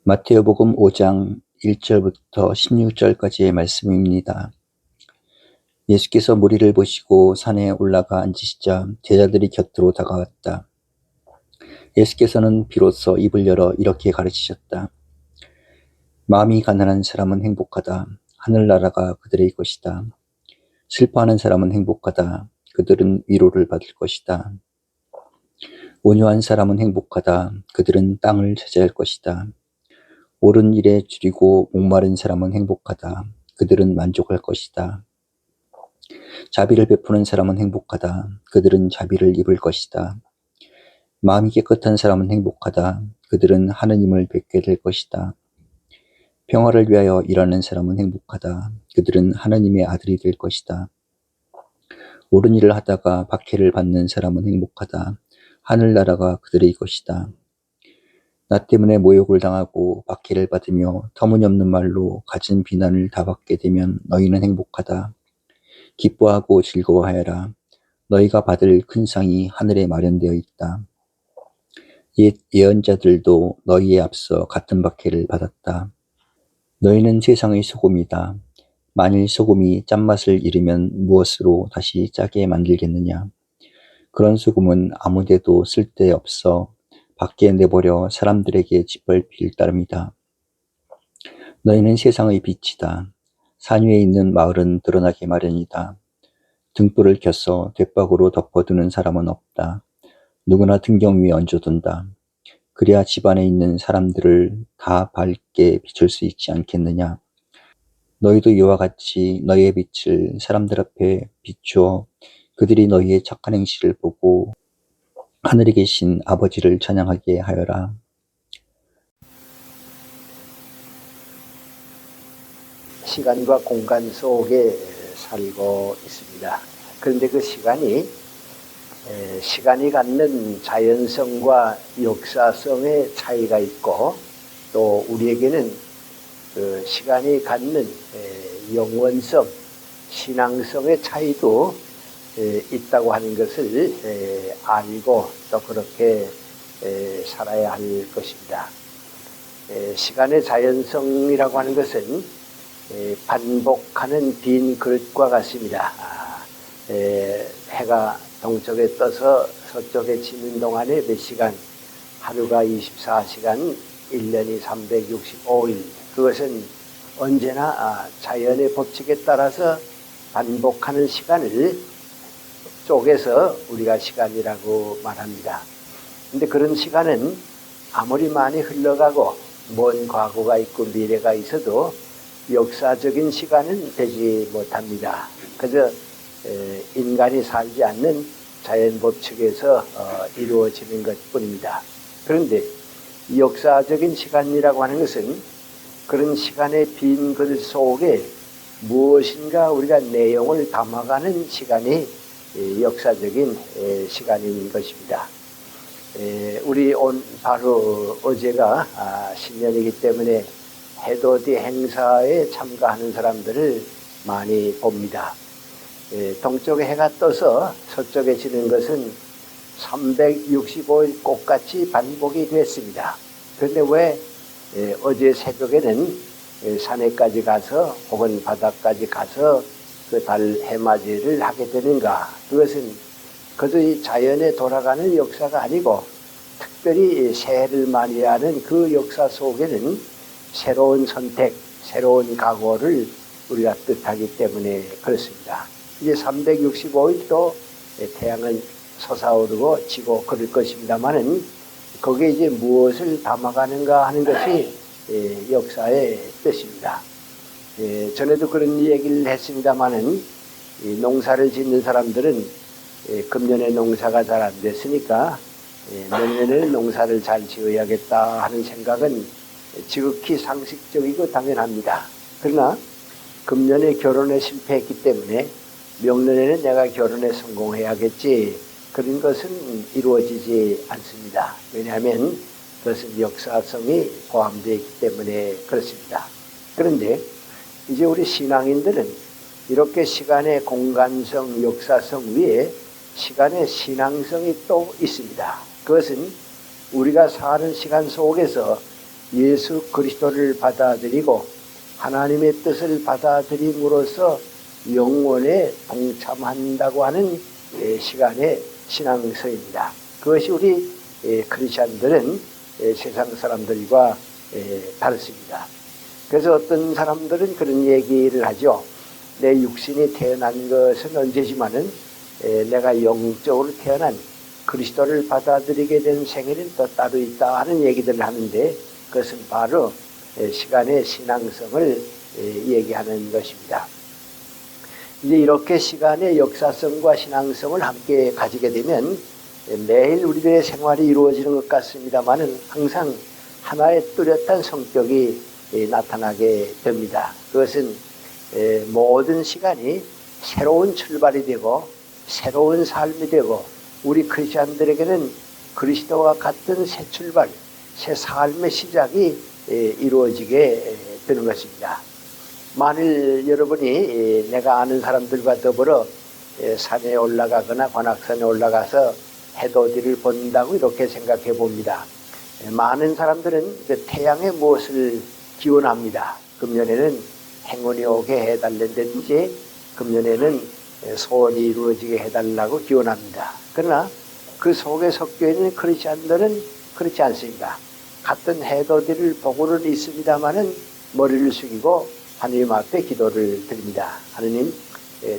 마태복음 5장 1절부터 16절까지의 말씀입니다. 예수께서 무리를 보시고 산에 올라가 앉으시자 제자들이 곁으로 다가왔다. 예수께서는 비로소 입을 열어 이렇게 가르치셨다. 마음이 가난한 사람은 행복하다. 하늘나라가 그들의 것이다. 슬퍼하는 사람은 행복하다. 그들은 위로를 받을 것이다. 온유한 사람은 행복하다. 그들은 땅을 차지할 것이다. 옳은 일에 줄이고 목마른 사람은 행복하다. 그들은 만족할 것이다. 자비를 베푸는 사람은 행복하다. 그들은 자비를 입을 것이다. 마음이 깨끗한 사람은 행복하다. 그들은 하느님을 뵙게 될 것이다. 평화를 위하여 일하는 사람은 행복하다. 그들은 하느님의 아들이 될 것이다. 옳은 일을 하다가 박해를 받는 사람은 행복하다. 하늘나라가 그들의 것이다. 나 때문에 모욕을 당하고 박해를 받으며 터무니없는 말로 갖은 비난을 다 받게 되면 너희는 행복하다. 기뻐하고 즐거워하여라. 너희가 받을 큰 상이 하늘에 마련되어 있다. 옛 예언자들도 너희에 앞서 같은 박해를 받았다. 너희는 세상의 소금이다. 만일 소금이 짠맛을 잃으면 무엇으로 다시 짜게 만들겠느냐. 그런 소금은 아무데도 쓸데없어 밖에 내버려 사람들에게 짓밟힐 따름이다. 너희는 세상의 빛이다. 산 위에 있는 마을은 드러나기 마련이다. 등불을 켜서 돛박으로 덮어두는 사람은 없다. 누구나 등경 위에 얹어둔다. 그래야 집안에 있는 사람들을 다 밝게 비출 수 있지 않겠느냐. 너희도 이와 같이 너희의 빛을 사람들 앞에 비추어 그들이 너희의 착한 행실을 보고 하늘에 계신 아버지를 찬양하게 하여라. 시간과 공간 속에 살고 있습니다. 그런데 그 시간이 갖는 자연성과 역사성의 차이가 있고, 또 우리에게는 그 시간이 갖는 영원성, 신앙성의 차이도 있다고 하는 것을 알고 또 그렇게 살아야 할 것입니다. 시간의 자연성이라고 하는 것은 반복하는 빈 그릇과 같습니다. 해가 동쪽에 떠서 서쪽에 지는 동안에 몇 시간, 하루가 24시간, 1년이 365일, 그것은 언제나 자연의 법칙에 따라서 반복하는 시간을 쪼개서 우리가 시간이라고 말합니다. 그런데 그런 시간은 아무리 많이 흘러가고 먼 과거가 있고 미래가 있어도 역사적인 시간은 되지 못합니다. 그저 인간이 살지 않는 자연 법칙에서 이루어지는 것뿐입니다. 그런데 역사적인 시간이라고 하는 것은 그런 시간의 빈 그릇 속에 무엇인가 우리가 내용을 담아가는 시간이 역사적인 시간인 것입니다. 우리 바로 어제가 신년이기 때문에 해돋이 행사에 참가하는 사람들을 많이 봅니다. 동쪽에 해가 떠서 서쪽에 지는 것은 365일 똑같이 반복이 됐습니다. 그런데 왜 어제 새벽에는 산에까지 가서 혹은 바다까지 가서 그 달 해맞이를 하게 되는가? 그것은 그저 이 자연에 돌아가는 역사가 아니고 특별히 새해를 맞이하는 그 역사 속에는 새로운 선택, 새로운 각오를 우리가 뜻하기 때문에 그렇습니다. 이제 365일도 태양은 솟아오르고 지고 그럴 것입니다만은 거기에 이제 무엇을 담아가는가 하는 것이 역사의 뜻입니다. 전에도 그런 얘기를 했습니다만은 농사를 짓는 사람들은 금년에 농사가 잘 안 됐으니까 내년에는 농사를 잘 지어야겠다 하는 생각은 지극히 상식적이고 당연합니다. 그러나 금년에 결혼에 실패했기 때문에 명년에는 내가 결혼에 성공해야겠지, 그런 것은 이루어지지 않습니다. 왜냐하면 그것은 역사성이 포함되어 있기 때문에 그렇습니다. 그런데 이제 우리 신앙인들은 이렇게 시간의 공간성, 역사성 위에 시간의 신앙성이 또 있습니다. 그것은 우리가 사는 시간 속에서 예수 그리스도를 받아들이고 하나님의 뜻을 받아들임으로써 영원에 동참한다고 하는 시간의 신앙서입니다. 그것이 우리 크리스천들은 세상 사람들과 다릅니다. 그래서 어떤 사람들은 그런 얘기를 하죠. 내 육신이 태어난 것은 언제지만은 내가 영적으로 태어난 그리스도를 받아들이게 된 생애는 또 따로 있다 하는 얘기들을 하는데 그것은 바로 시간의 신앙성을 얘기하는 것입니다. 이제 이렇게 시간의 역사성과 신앙성을 함께 가지게 되면 매일 우리들의 생활이 이루어지는 것 같습니다만은 항상 하나의 뚜렷한 성격이 나타나게 됩니다. 그것은 모든 시간이 새로운 출발이 되고 새로운 삶이 되고 우리 크리스천들에게는 그리스도와 같은 새 출발, 새 삶의 시작이 이루어지게 되는 것입니다. 만일 여러분이 내가 아는 사람들과 더불어 산에 올라가거나 관악산에 올라가서 해돋이를 본다고 이렇게 생각해 봅니다. 많은 사람들은 태양의 무엇을 기원합니다. 금년에는 행운이 오게 해달라든지 금년에는 소원이 이루어지게 해달라고 기원합니다. 그러나 그 속에 섞여 있는 크리스천들은 그렇지 않습니다. 같은 해돋이를 보고는 있습니다마는 머리를 숙이고 하느님 앞에 기도를 드립니다. 하느님,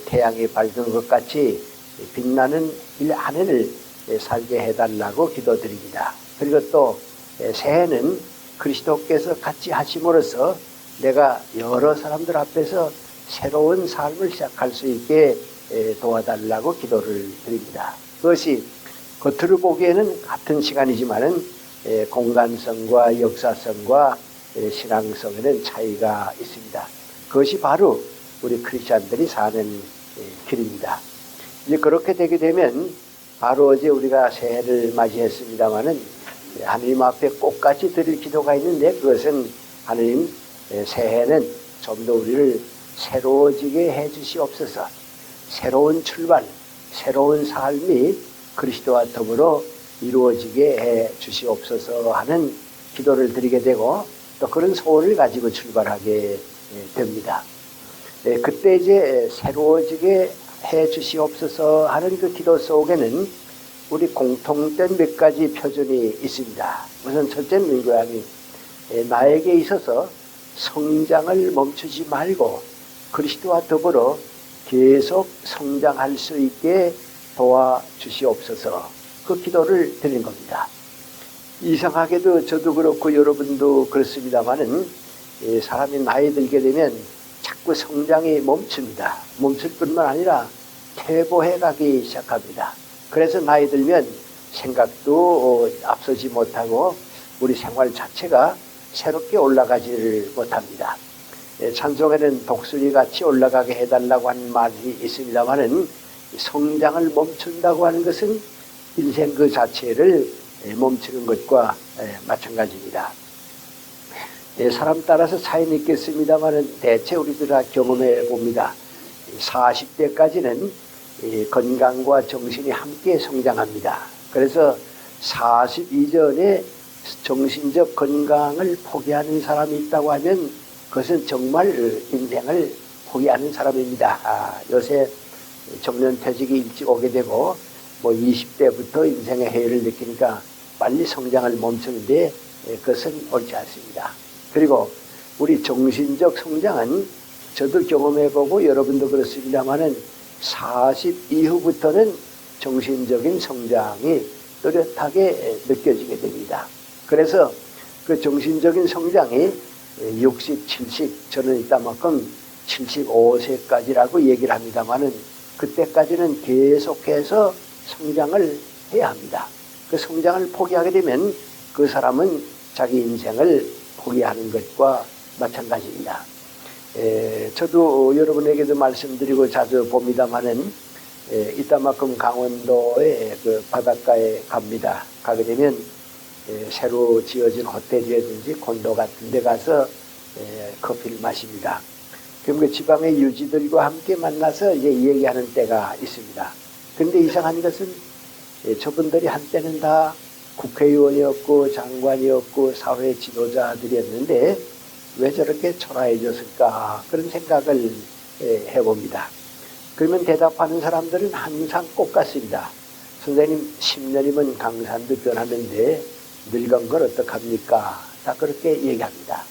태양이 밝은 것 같이 빛나는 일 한 해를 살게 해달라고 기도드립니다. 그리고 또 새해는 그리스도께서 같이 하심으로써 내가 여러 사람들 앞에서 새로운 삶을 시작할 수 있게 도와달라고 기도를 드립니다. 그것이 겉으로 보기에는 같은 시간이지만은 공간성과 역사성과 신앙성에는 차이가 있습니다. 그것이 바로 우리 크리스천들이 사는 길입니다. 이제 그렇게 되게 되면 바로 어제 우리가 새해를 맞이했습니다마는 하느님 앞에 꼭같이 드릴 기도가 있는데 그것은 하느님 새해는 좀 더 우리를 새로워지게 해 주시옵소서. 새로운 출발, 새로운 삶이 그리스도와 더불어 이루어지게 해 주시옵소서 하는 기도를 드리게 되고 또 그런 소원을 가지고 출발하게 됩니다. 그때 이제 새로워지게 해 주시옵소서 하는 그 기도 속에는 우리 공통된 몇 가지 표준이 있습니다. 우선 첫째는 이거야니 나에게 있어서 성장을 멈추지 말고 그리스도와 더불어 계속 성장할 수 있게 도와주시옵소서 그 기도를 드린 겁니다. 이상하게도 저도 그렇고 여러분도 그렇습니다만은 사람이 나이 들게 되면 자꾸 성장이 멈춥니다. 멈출 뿐만 아니라 퇴보해 가기 시작합니다. 그래서 나이 들면 생각도 앞서지 못하고 우리 생활 자체가 새롭게 올라가지를 못합니다. 찬송에는 독수리 같이 올라가게 해달라고 하는 말이 있습니다만은 성장을 멈춘다고 하는 것은 인생 그 자체를 멈추는 것과 마찬가지입니다. 사람 따라서 차이는 있겠습니다만은 대체 우리들 다 경험해 봅니다. 40대까지는 건강과 정신이 함께 성장합니다. 그래서 40 이전에 정신적 건강을 포기하는 사람이 있다고 하면 그것은 정말 인생을 포기하는 사람입니다. 요새 정년퇴직이 일찍 오게 되고 뭐 20대부터 인생의 해를 느끼니까 빨리 성장을 멈추는데 그것은 옳지 않습니다. 그리고 우리 정신적 성장은 저도 경험해보고 여러분도 그렇습니다만은 40 이후부터는 정신적인 성장이 뚜렷하게 느껴지게 됩니다. 그래서 그 정신적인 성장이 60, 70, 저는 이따만큼 75세까지라고 얘기를 합니다만은 그때까지는 계속해서 성장을 해야 합니다. 그 성장을 포기하게 되면 그 사람은 자기 인생을 포기하는 것과 마찬가지입니다. 저도 여러분에게도 말씀드리고 자주 봅니다만은 이따만큼 강원도의 그 바닷가에 갑니다. 가게 되면 새로 지어진 호텔이라든지 콘도 같은 데 가서 커피를 마십니다. 그럼 그 지방의 유지들과 함께 만나서 이제 얘기하는 때가 있습니다. 그런데 이상한 것은 저분들이 한때는 다 국회의원이었고 장관이었고 사회 지도자들이었는데 왜 저렇게 초라해졌을까 그런 생각을 해봅니다. 그러면 대답하는 사람들은 항상 똑같습니다. 선생님 10년이면 강산도 변하는데 늙은 걸 어떡합니까? 다 그렇게 얘기합니다.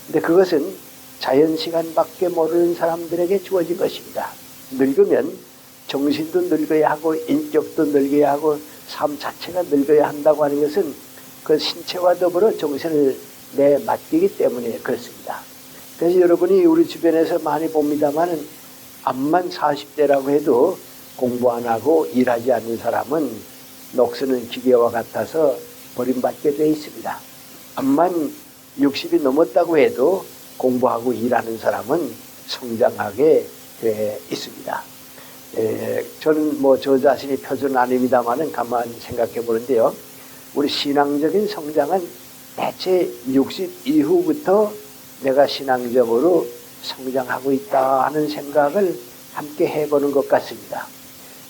근데 그것은 자연시간밖에 모르는 사람들에게 주어진 것입니다. 늙으면 정신도 늙어야 하고 인격도 늙어야 하고 삶 자체가 늙어야 한다고 하는 것은 그 신체와 더불어 정신을 맡기기 때문에 그렇습니다. 그래서 여러분이 우리 주변에서 많이 봅니다마는 암만 40대라고 해도 공부 안 하고 일하지 않는 사람은 녹쓰는 기계와 같아서 버림받게 되어 있습니다. 암만 60이 넘었다고 해도 공부하고 일하는 사람은 성장하게 되어 있습니다. 저는 뭐 저 자신이 표준 아닙니다만은 가만히 생각해 보는데요. 우리 신앙적인 성장은 대체 60 이후부터 내가 신앙적으로 성장하고 있다 하는 생각을 함께 해보는 것 같습니다.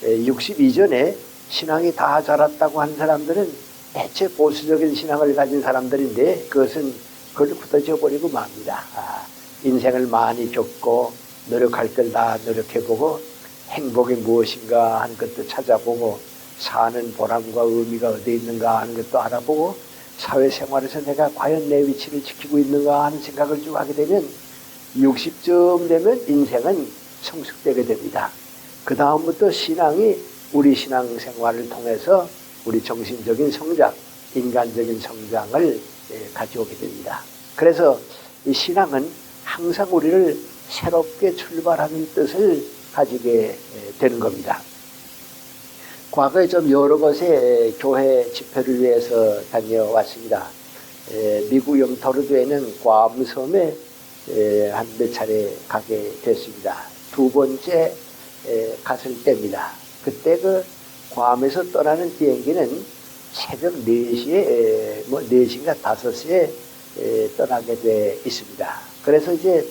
60 이전에 신앙이 다 자랐다고 하는 사람들은 대체 보수적인 신앙을 가진 사람들인데 그것은 그걸 굳어져 버리고 맙니다. 인생을 많이 겪고 노력할 걸 다 노력해보고 행복이 무엇인가 하는 것도 찾아보고 사는 보람과 의미가 어디에 있는가 하는 것도 알아보고 사회생활에서 내가 과연 내 위치를 지키고 있는가 하는 생각을 쭉 하게 되면 60쯤 되면 인생은 성숙되게 됩니다. 그 다음부터 신앙이 우리 신앙생활을 통해서 우리 정신적인 성장, 인간적인 성장을 가져오게 됩니다. 그래서 이 신앙은 항상 우리를 새롭게 출발하는 뜻을 가지게 되는 겁니다. 과거에 좀 여러 곳에 교회 집회를 위해서 다녀왔습니다. 미국 영토로도 있는 괌섬에 한 몇 차례 가게 됐습니다. 두 번째 갔을 때입니다. 그때 그 괌에서 떠나는 비행기는 새벽 4시에 4시인가 5시에 떠나게 돼 있습니다. 그래서 이제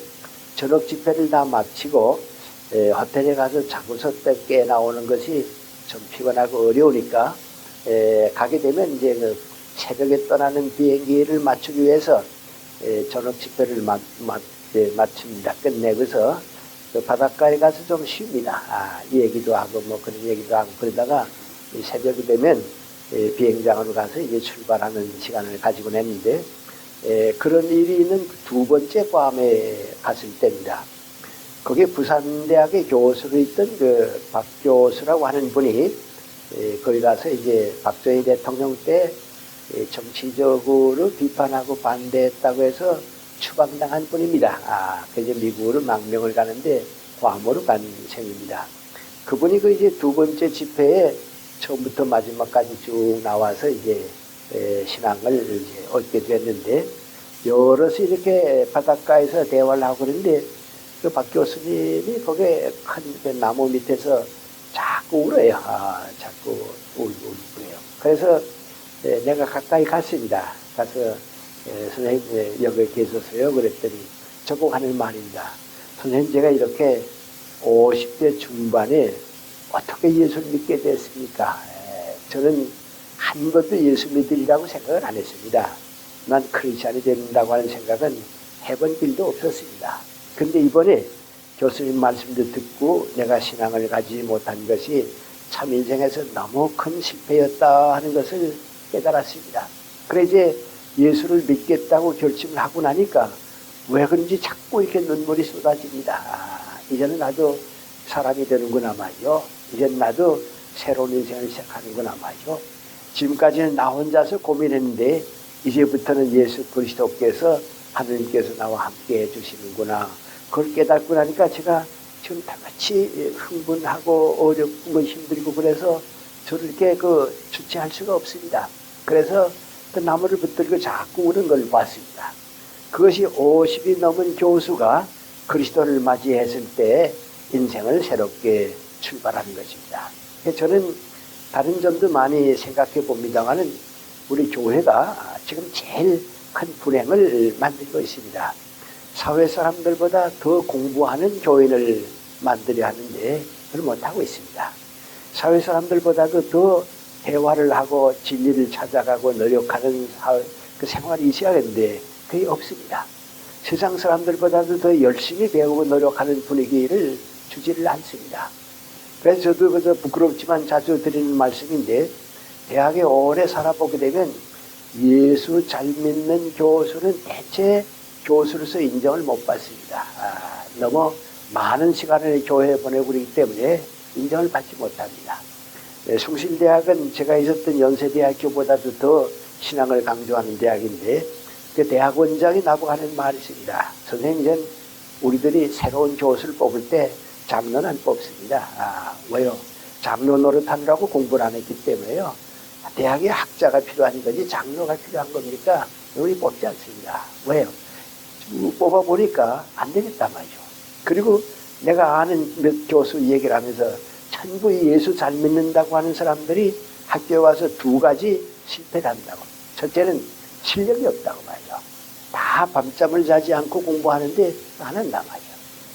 저녁 집회를 다 마치고 호텔에 가서 자고서 깨 나오는 것이 좀 피곤하고 어려우니까 가게 되면 이제 그 새벽에 떠나는 비행기를 맞추기 위해서 저녁 집회를 마칩니다. 끝내고서 그 바닷가에 가서 좀 쉽니다. 이 얘기도 하고 뭐 그런 얘기도 하고 그러다가 새벽이 되면 비행장으로 가서 이제 출발하는 시간을 가지고 냈는데 그런 일이 있는 두 번째 괌에 갔을 때입니다. 거기 부산대학의 교수로 있던 그 박 교수라고 하는 분이 거기 가서 이제 박정희 대통령 때 정치적으로 비판하고 반대했다고 해서 추방당한 분입니다. 그래서 미국으로 망명을 가는데 괌으로 간 셈입니다. 그분이 그 이제 두 번째 집회에 처음부터 마지막까지 쭉 나와서 이제 신앙을 이제 얻게 됐는데 여럿이 이렇게 바닷가에서 대화를 하고 그러는데 그 박 교수님이 거기에 큰 나무 밑에서 자꾸 울어요. 자꾸 울고요. 그래서 내가 가까이 갔습니다. 가서 선생님 여기 계셨어요? 그랬더니 저보고 하는 말입니다. 선생님 제가 이렇게 50대 중반에 어떻게 예수를 믿게 됐습니까? 저는 한 번도 예수 믿으리라고 생각을 안 했습니다. 난 크리스찬이 된다고 하는 생각은 해본 일도 없었습니다. 근데 이번에 교수님 말씀도 듣고 내가 신앙을 가지지 못한 것이 참 인생에서 너무 큰 실패였다 하는 것을 깨달았습니다. 그래 이제 예수를 믿겠다고 결심을 하고 나니까 왜 그런지 자꾸 이렇게 눈물이 쏟아집니다. 이제는 나도 사람이 되는구나 말이요. 이제는 나도 새로운 인생을 시작하는구나 말이요. 지금까지는 나 혼자서 고민했는데 이제부터는 예수 그리스도께서 하느님께서 나와 함께 해주시는구나. 그걸 깨닫고 나니까 제가 지금 다 같이 흥분하고 어렵고 힘들고 그래서 저를 이렇게 주체할 수가 없습니다. 그래서 그 나무를 붙들고 자꾸 우는 걸 봤습니다. 그것이 50이 넘은 교수가 그리스도를 맞이했을 때 인생을 새롭게 출발하는 것입니다. 저는 다른 점도 많이 생각해 봅니다만은 우리 교회가 지금 제일 큰 불행을 만들고 있습니다. 사회 사람들보다 더 공부하는 교인을 만들어야 하는데 그걸 못하고 있습니다. 사회 사람들보다도 더 대화를 하고 진리를 찾아가고 노력하는 그 생활이 있어야겠는데 그게 없습니다. 세상 사람들보다도 더 열심히 배우고 노력하는 분위기를 주지를 않습니다. 그래서 저도 그저 부끄럽지만 자주 드리는 말씀인데, 대학에 오래 살아보게 되면 예수 잘 믿는 교수는 대체 교수로서 인정을 못 받습니다. 너무 많은 시간을 교회에 보내고 그러기 때문에 인정을 받지 못합니다. 숭실대학은 제가 있었던 연세대학교보다도 더 신앙을 강조하는 대학인데, 그 대학원장이 나보고 하는 말이 있습니다. 선생님, 우리들이 새로운 교수를 뽑을 때 장로는 안 뽑습니다. 왜요? 장로 노릇하느라고 공부를 안 했기 때문에요. 대학에 학자가 필요한 거지 장로가 필요한 겁니까? 우리 뽑지 않습니다. 왜요? 뽑아보니까 안 되겠단 말이죠. 그리고 내가 아는 몇 교수 얘기를 하면서 전부 예수 잘 믿는다고 하는 사람들이 학교에 와서 두 가지 실패를 한다고. 첫째는 실력이 없다고 말이죠. 다 밤잠을 자지 않고 공부하는데 안 한단 말이죠.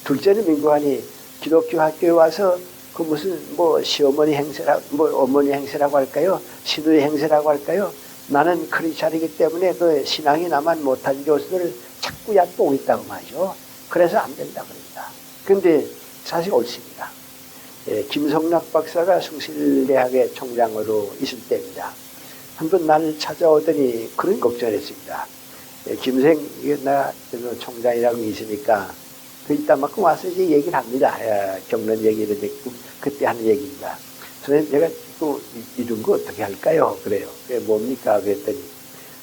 둘째는 민구하니 기독교 학교에 와서 그 무슨 시어머니 행세라, 어머니 행세라고 할까요? 시누이 행세라고 할까요? 나는 크리스찬이기 때문에 그 신앙이 나만 못한 교수들을 자꾸 얕보고 있다고 말이죠. 그래서 안 된다고 그럽니다. 근데 사실 옳습니다. 김성락 박사가 숭실대학의 총장으로 있을 때입니다. 한번 나를 찾아오더니 그런 걱정을 했습니다. 김생, 나 총장이라고 있으니까 그 이따만큼 와서 이제 얘기를 합니다. 경론 얘기를 듣고 그때 하는 얘기입니다. 선생님, 내가 또 이런 거 어떻게 할까요? 그래요. 그게 뭡니까? 그랬더니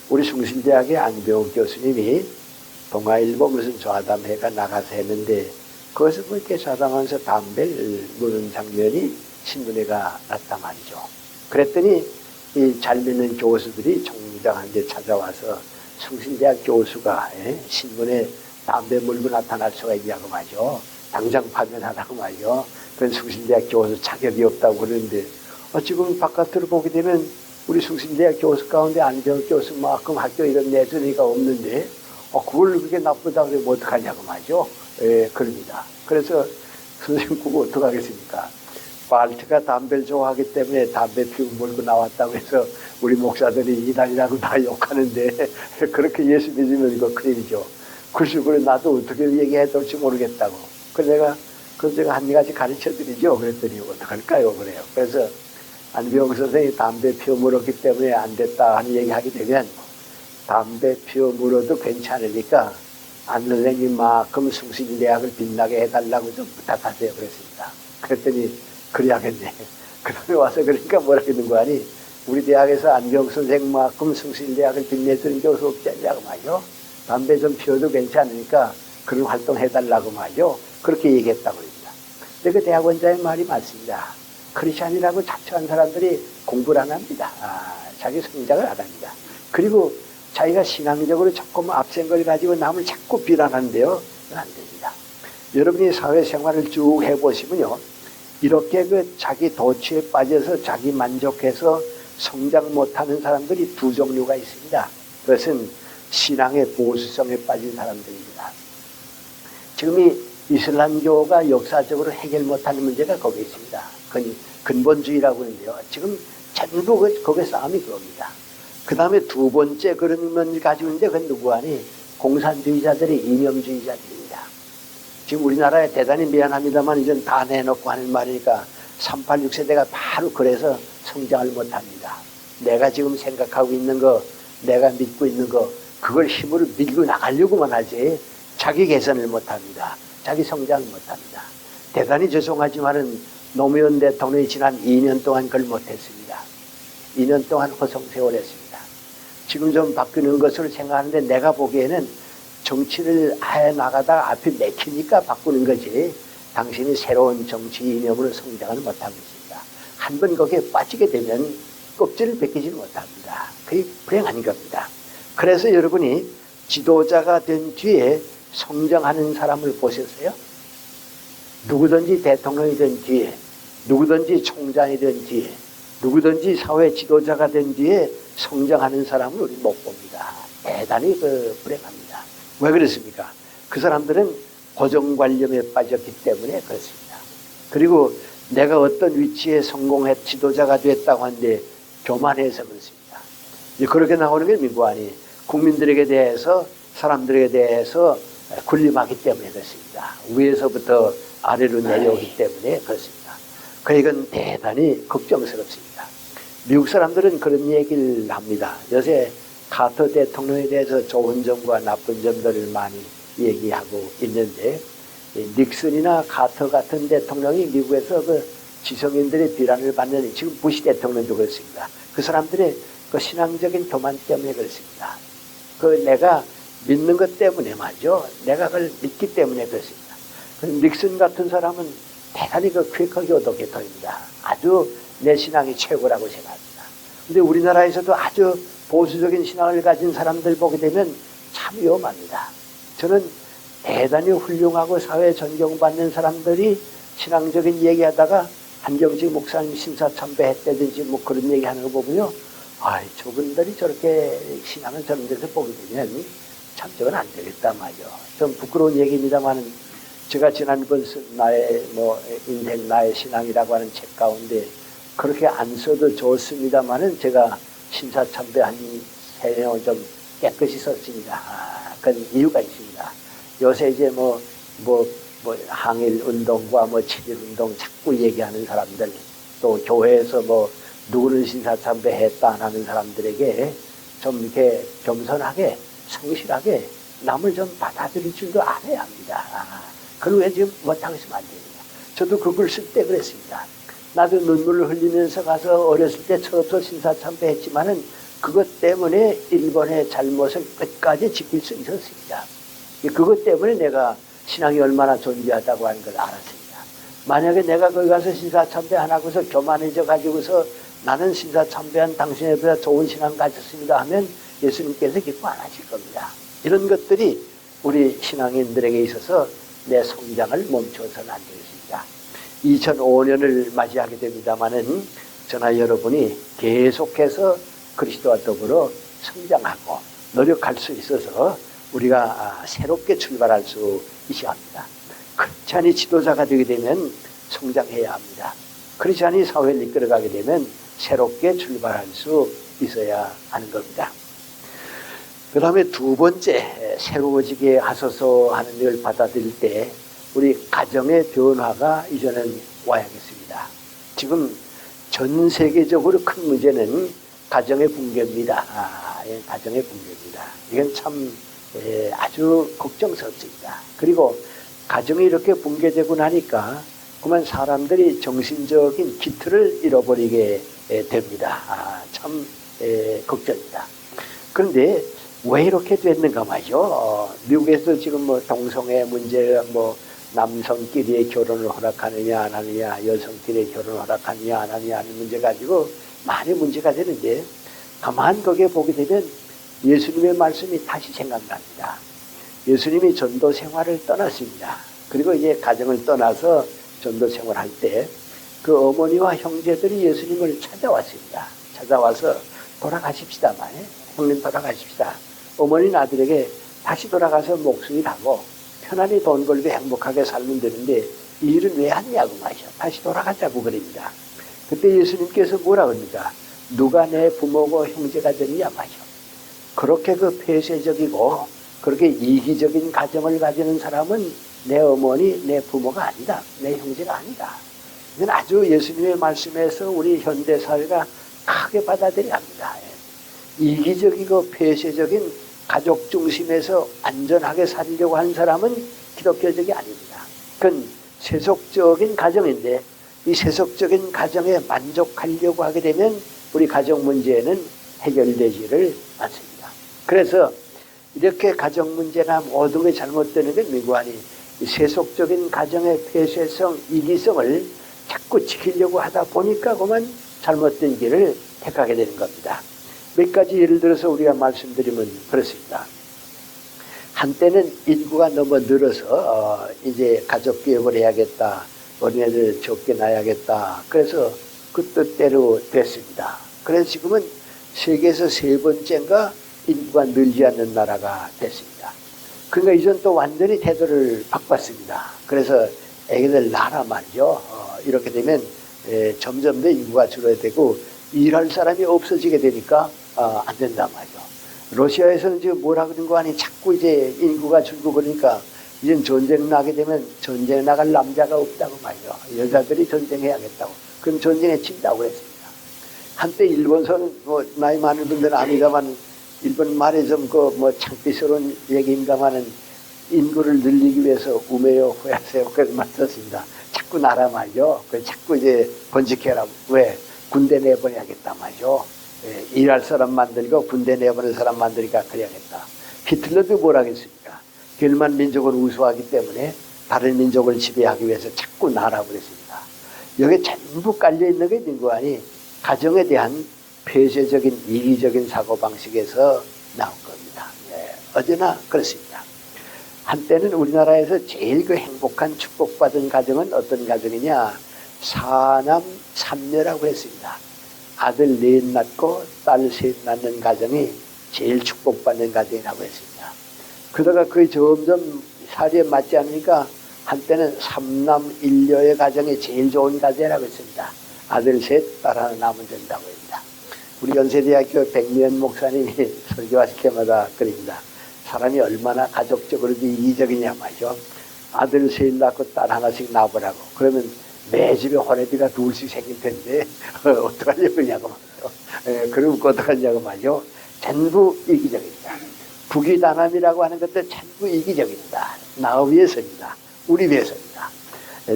우리 숭실대학의 안병욱 교수님이 동아일보 무슨 좌담회가 나가서 했는데 거기서 이렇게 좌담하면서 담배를 무는 장면이 신문에가 났단 말이죠. 그랬더니 이 잘 믿는 교수들이 총장한테 찾아와서 숭실대학 교수가 신문에 담배 물고 나타날 수가 있냐고 말이죠. 당장 파면하라고 말이죠. 그건 숭실대학 교수 자격이 없다고 그러는데 지금 바깥으로 보게 되면 우리 숭실대학 교수 가운데 안병욱 교수만큼 학교 이런 내전이가 없는데 그걸 그게 나쁘다고 그러면 어떡하냐고 말이죠. 그럽니다. 그래서 선생님 그거 어떡하겠습니까? 발트가 담배를 좋아하기 때문에 담배 피우고 몰고 나왔다고 해서 우리 목사들이 이단이라고 다 욕하는데 그렇게 예수 믿으면 이거 큰일이죠. 글쎄, 그래, 나도 어떻게 얘기해야 될지 모르겠다고. 그래서 제가 한 가지 가르쳐 드리죠. 그랬더니 어떡할까요? 그래요. 그래서 안병욱 선생이 담배 피워 물었기 때문에 안 됐다 하는 얘기 하게 되면 담배 피워 물어도 괜찮으니까 안 선생님만큼 숭실대학을 빛나게 해달라고 좀 부탁하세요. 그랬습니다. 그랬더니 그래야겠네. 그 다음에 와서 그러니까 뭐라 그러는 거 아니? 우리 대학에서 안병욱 선생만큼 숭실대학을 빛내주는 교수 없지 않냐고 말이죠. 담배 좀 피워도 괜찮으니까 그런 활동 해달라고 말이죠. 그렇게 얘기했다고 합니다. 근데 그 대학원장의 말이 맞습니다. 크리스찬이라고 자처한 사람들이 공부를 안 합니다. 자기 성장을 안 합니다. 그리고 자기가 신앙적으로 조금 앞선 걸 가지고 남을 자꾸 비난하는데요. 그건 안 됩니다. 여러분이 사회생활을 쭉 해보시면요. 이렇게 그 자기 도취에 빠져서 자기 만족해서 성장 못하는 사람들이 두 종류가 있습니다. 그것은 신앙의 보수성에 빠진 사람들입니다. 지금 이 이슬람교가 역사적으로 해결 못하는 문제가 거기에 있습니다. 근본주의라고 하는데요. 지금 전부 거기에 싸움이 그겁니다. 그 다음에 두 번째 그런 면 가지고 있는데 그건 누구 아니? 공산주의자들이 이념주의자들입니다. 지금 우리나라에 대단히 미안합니다만 이젠 다 내놓고 하는 말이니까 386 세대가 바로 그래서 성장을 못합니다. 내가 지금 생각하고 있는 거, 내가 믿고 있는 거, 그걸 힘으로 밀고 나가려고만 하지 자기 개선을 못합니다. 자기 성장을 못합니다. 대단히 죄송하지만은 노무현 대통령이 지난 2년 동안 그걸 못했습니다. 2년 동안 허송세월했습니다. 지금 좀 바뀌는 것으로 생각하는데 내가 보기에는 정치를 해나가다가 앞이 맥히니까 바꾸는 거지 당신이 새로운 정치 이념으로 성장을 못하고 있습니다. 한번 거기에 빠지게 되면 껍질을 벗기지 못합니다. 그게 불행한 겁니다. 그래서 여러분이 지도자가 된 뒤에 성장하는 사람을 보셨어요? 누구든지 대통령이 된 뒤에, 누구든지 총장이 된 뒤에, 누구든지 사회 지도자가 된 뒤에 성장하는 사람을 우리 못 봅니다. 대단히 불행합니다. 왜 그렇습니까? 그 사람들은 고정관념에 빠졌기 때문에 그렇습니다. 그리고 내가 어떤 위치에 성공해 지도자가 됐다고 하는데 교만해서 그렇습니다. 이제 그렇게 나오는 게 민관이 국민들에게 대해서 사람들에게 대해서 군림하기 때문에 그렇습니다. 위에서부터 아래로 내려오기 때문에 그렇습니다. 이건 대단히 걱정스럽습니다. 미국 사람들은 그런 얘기를 합니다. 요새 카터 대통령에 대해서 좋은 점과 나쁜 점들을 많이 얘기하고 있는데 닉슨이나 카터 같은 대통령이 미국에서 그 지성인들의 비난을 받는 지금 부시 대통령도 그렇습니다. 그 사람들의 그 신앙적인 교만 때문에 그렇습니다. 내가 믿는 것 때문에 말이죠. 내가 그걸 믿기 때문에 그렇습니다. 닉슨 같은 사람은 대단히 그 쾌커교도 계통입니다. 아주 내 신앙이 최고라고 생각합니다. 근데 우리나라에서도 아주 보수적인 신앙을 가진 사람들 보게 되면 참 위험합니다. 저는 대단히 훌륭하고 사회 존경받는 사람들이 신앙적인 얘기하다가 한경직 목사님 신사참배했다든지 뭐 그런 얘기하는 거 보면요. 저분들이 저렇게 신앙을 저런 데서 보게 되면 참 저건 안 되겠다 말이죠. 좀 부끄러운 얘기입니다만 제가 지난번 나의 인생 나의 신앙이라고 하는 책 가운데 그렇게 안 써도 좋습니다만은 제가 신사참배 한 3년 좀 깨끗이 썼습니다. 그건 이유가 있습니다. 요새 이제 항일 운동과 7.1 운동 자꾸 얘기하는 사람들, 또 교회에서 누구는 신사참배 했다 안 하는 사람들에게 좀 이렇게 겸손하게 성실하게 남을 좀 받아들일 줄도 알아야 합니다. 그걸 왜 지금 못하고 있으면 안 됩니다. 저도 그 글 쓸 때 그랬습니다. 나도 눈물을 흘리면서 가서 어렸을 때 처음부터 신사참배 했지만은 그것 때문에 일본의 잘못을 끝까지 지킬 수 있었습니다. 그것 때문에 내가 신앙이 얼마나 존귀하다고 하는 걸 알았습니다. 만약에 내가 거기 가서 신사참배 안 하고서 교만해져 가지고서 나는 신사참배한 당신에보다 좋은 신앙 가졌습니다 하면 예수님께서 기뻐 안 하실 겁니다. 이런 것들이 우리 신앙인들에게 있어서 내 성장을 멈춰서는 안 되겠습니다. 2005년을 맞이하게 됩니다마는 저나 여러분이 계속해서 그리스도와 더불어 성장하고 노력할 수 있어서 우리가 새롭게 출발할 수 있어야 합니다. 크리스찬이 지도자가 되게 되면 성장해야 합니다. 크리스찬이 사회를 이끌어가게 되면 새롭게 출발할 수 있어야 하는 겁니다. 그 다음에 두 번째, 새로워지게 하소서 하는 걸 받아들일 때 우리 가정의 변화가 이제는 와야겠습니다. 지금 전 세계적으로 큰 문제는 가정의 붕괴입니다. 가정의 붕괴입니다. 이건 참 아주 걱정스럽습니다. 그리고 가정이 이렇게 붕괴되고 나니까 그만 사람들이 정신적인 기틀을 잃어버리게 됩니다. 참 걱정입니다. 그런데 왜 이렇게 됐는가 말이죠. 미국에서 지금 동성애 문제, 남성끼리의 결혼을 허락하느냐 안 하느냐, 여성끼리의 결혼을 허락하느냐 안 하느냐 하는 문제 가지고 많이 문제가 되는데 가만 거기에 보게 되면 예수님의 말씀이 다시 생각납니다. 예수님이 전도 생활을 떠났습니다. 그리고 이제 가정을 떠나서 전도 생활할 때 그 어머니와 형제들이 예수님을 찾아왔습니다. 찾아와서 돌아가십시다 말이에요. 형님 돌아가십시다. 어머니는 아들에게 다시 돌아가서 목수일하고 편안히 돈 벌고 행복하게 살면 되는데 이 일은 왜 하냐고 말이죠. 다시 돌아가자고 그럽니다. 그때 예수님께서 뭐라 그럽니까? 누가 내 부모고 형제가 되느냐 말이죠. 그렇게 그 폐쇄적이고 그렇게 이기적인 가정을 가지는 사람은 내 어머니, 내 부모가 아니다. 내 형제가 아니다. 이건 아주 예수님의 말씀에서 우리 현대사회가 크게 받아들여야 합니다. 이기적이고 폐쇄적인 가족 중심에서 안전하게 살려고 하는 사람은 기독교적이 아닙니다. 그건 세속적인 가정인데 이 세속적인 가정에 만족하려고 하게 되면 우리 가정 문제는 해결되지를 않습니다. 그래서 이렇게 가정 문제나 모든 게 잘못되는 게 미관이 세속적인 가정의 폐쇄성, 이기성을 자꾸 지키려고 하다 보니까 그만 잘못된 길을 택하게 되는 겁니다. 몇 가지 예를 들어서 우리가 말씀드리면 그렇습니다. 한때는 인구가 너무 늘어서 이제 가족 교육을 해야겠다. 어린애들 적게 낳아야겠다. 그래서 그 뜻대로 됐습니다. 그래서 지금은 세계에서 3번째인가 인구가 늘지 않는 나라가 됐습니다. 그러니까 이전 또 완전히 태도를 바꿨습니다. 그래서 애기들 낳아 말이죠. 이렇게 되면 점점 더 인구가 줄어들고 일할 사람이 없어지게 되니까 안 된단 말이죠. 러시아에서는 지금 뭐라 그런 거 아니 자꾸 이제 인구가 줄고 그러니까 이제 전쟁 나게 되면 전쟁 나갈 남자가 없다고 말이죠. 여자들이 전쟁해야겠다고. 그럼 전쟁에 친다고 했습니다. 한때 일본서는 뭐 나이 많은 분들은 압니다만 일본 말에 좀 그 뭐 창피스러운 얘기입니다만은 인구를 늘리기 위해서 우매요 후야세요 그런 말 썼습니다. 자꾸 나라 말이죠. 그 자꾸 이제 번식해라. 왜? 군대 내보내야겠다 말이죠. 예, 일할 사람 만들고 군대 내보낼 사람 만들니까 그래야겠다. 히틀러도 뭐라 했습니까? 게르만 민족은 우수하기 때문에 다른 민족을 지배하기 위해서 자꾸 나라고 그랬습니다. 여기에 전부 깔려있는 게 민구안이 가정에 대한 폐쇄적인 이기적인 사고방식에서 나온 겁니다. 예, 어제나 그렇습니다. 한때는 우리나라에서 제일 그 행복한 축복받은 가정은 어떤 가정이냐? 사남 삼녀라고 했습니다. 아들 넷 낳고 딸 셋 낳는 가정이 제일 축복받는 가정이라고 했습니다. 그러다가 그게 점점 사리에 맞지 않으니까 한때는 삼남 일녀의 가정이 제일 좋은 가정이라고 했습니다. 아들 셋, 딸 하나 낳으면 된다고 합니다. 우리 연세대학교 백미연 목사님이 설교하실 때마다 그럽니다. 사람이 얼마나 가족적으로 이기적이냐 말이죠. 아들 셋 낳고 딸 하나씩 낳아보라고. 그러면 매 집에 호래비가 둘씩 생길 텐데 어떡하냐고 말이죠. 그럼 어떡하냐고 말이죠. 전부 이기적입니다. 부귀단함이라고 하는 것도 전부 이기적입니다. 나 위해서입니다. 우리 위해서입니다.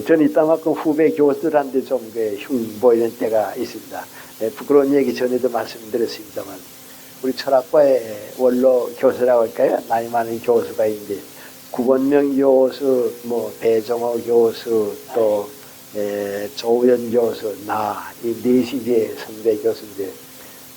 저는 이따만큼 후배 교수들한테 좀 흉 보이는 때가 있습니다. 부끄러운 얘기 전에도 말씀드렸습니다만 우리 철학과의 원로 교수라고 할까요? 나이 많은 교수가 있는데 구본명 교수, 뭐 배정호 교수, 또 조우연 교수, 나 이 넷이제 선배 교수인데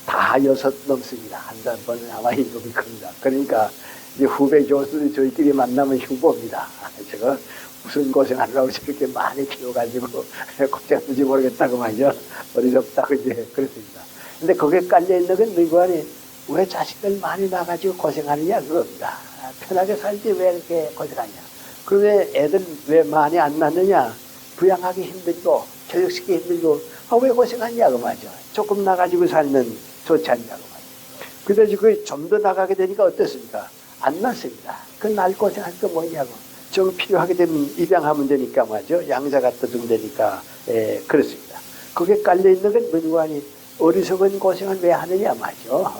다 6 넘습니다. 한 번은 아마 이놈이 겁니다. 그러니까 이제 후배 교수들이 저희끼리 만나면 흉보입니다. 제가 무슨 고생하려고 저렇게 많이 키워가지고 고생하는지 모르겠다고 말이죠. 어리석다고 이제 그랬습니다. 근데 거기에 깔려있는 건 누구하니 왜 자식들 많이 나가지고 고생하느냐 그겁니다. 편하게 살지 왜 이렇게 고생하냐. 그러면 애들 왜 많이 안 낳느냐. 부양하기 힘들고 교육시키기 힘들고 왜 고생하냐고 말이죠. 조금 나가지고 살면 좋지 않냐고 말이죠. 그래서 그 좀 더 나가게 되니까 어떻습니까? 안 낳습니다. 그 날 고생할 거 뭐냐고. 정 필요하게 되면 입양하면 되니까 말이죠. 양자 갖다 주면 되니까 그렇습니다. 거기에 깔려있는 건 뭔가니 어리석은 고생을 왜 하느냐 말이죠.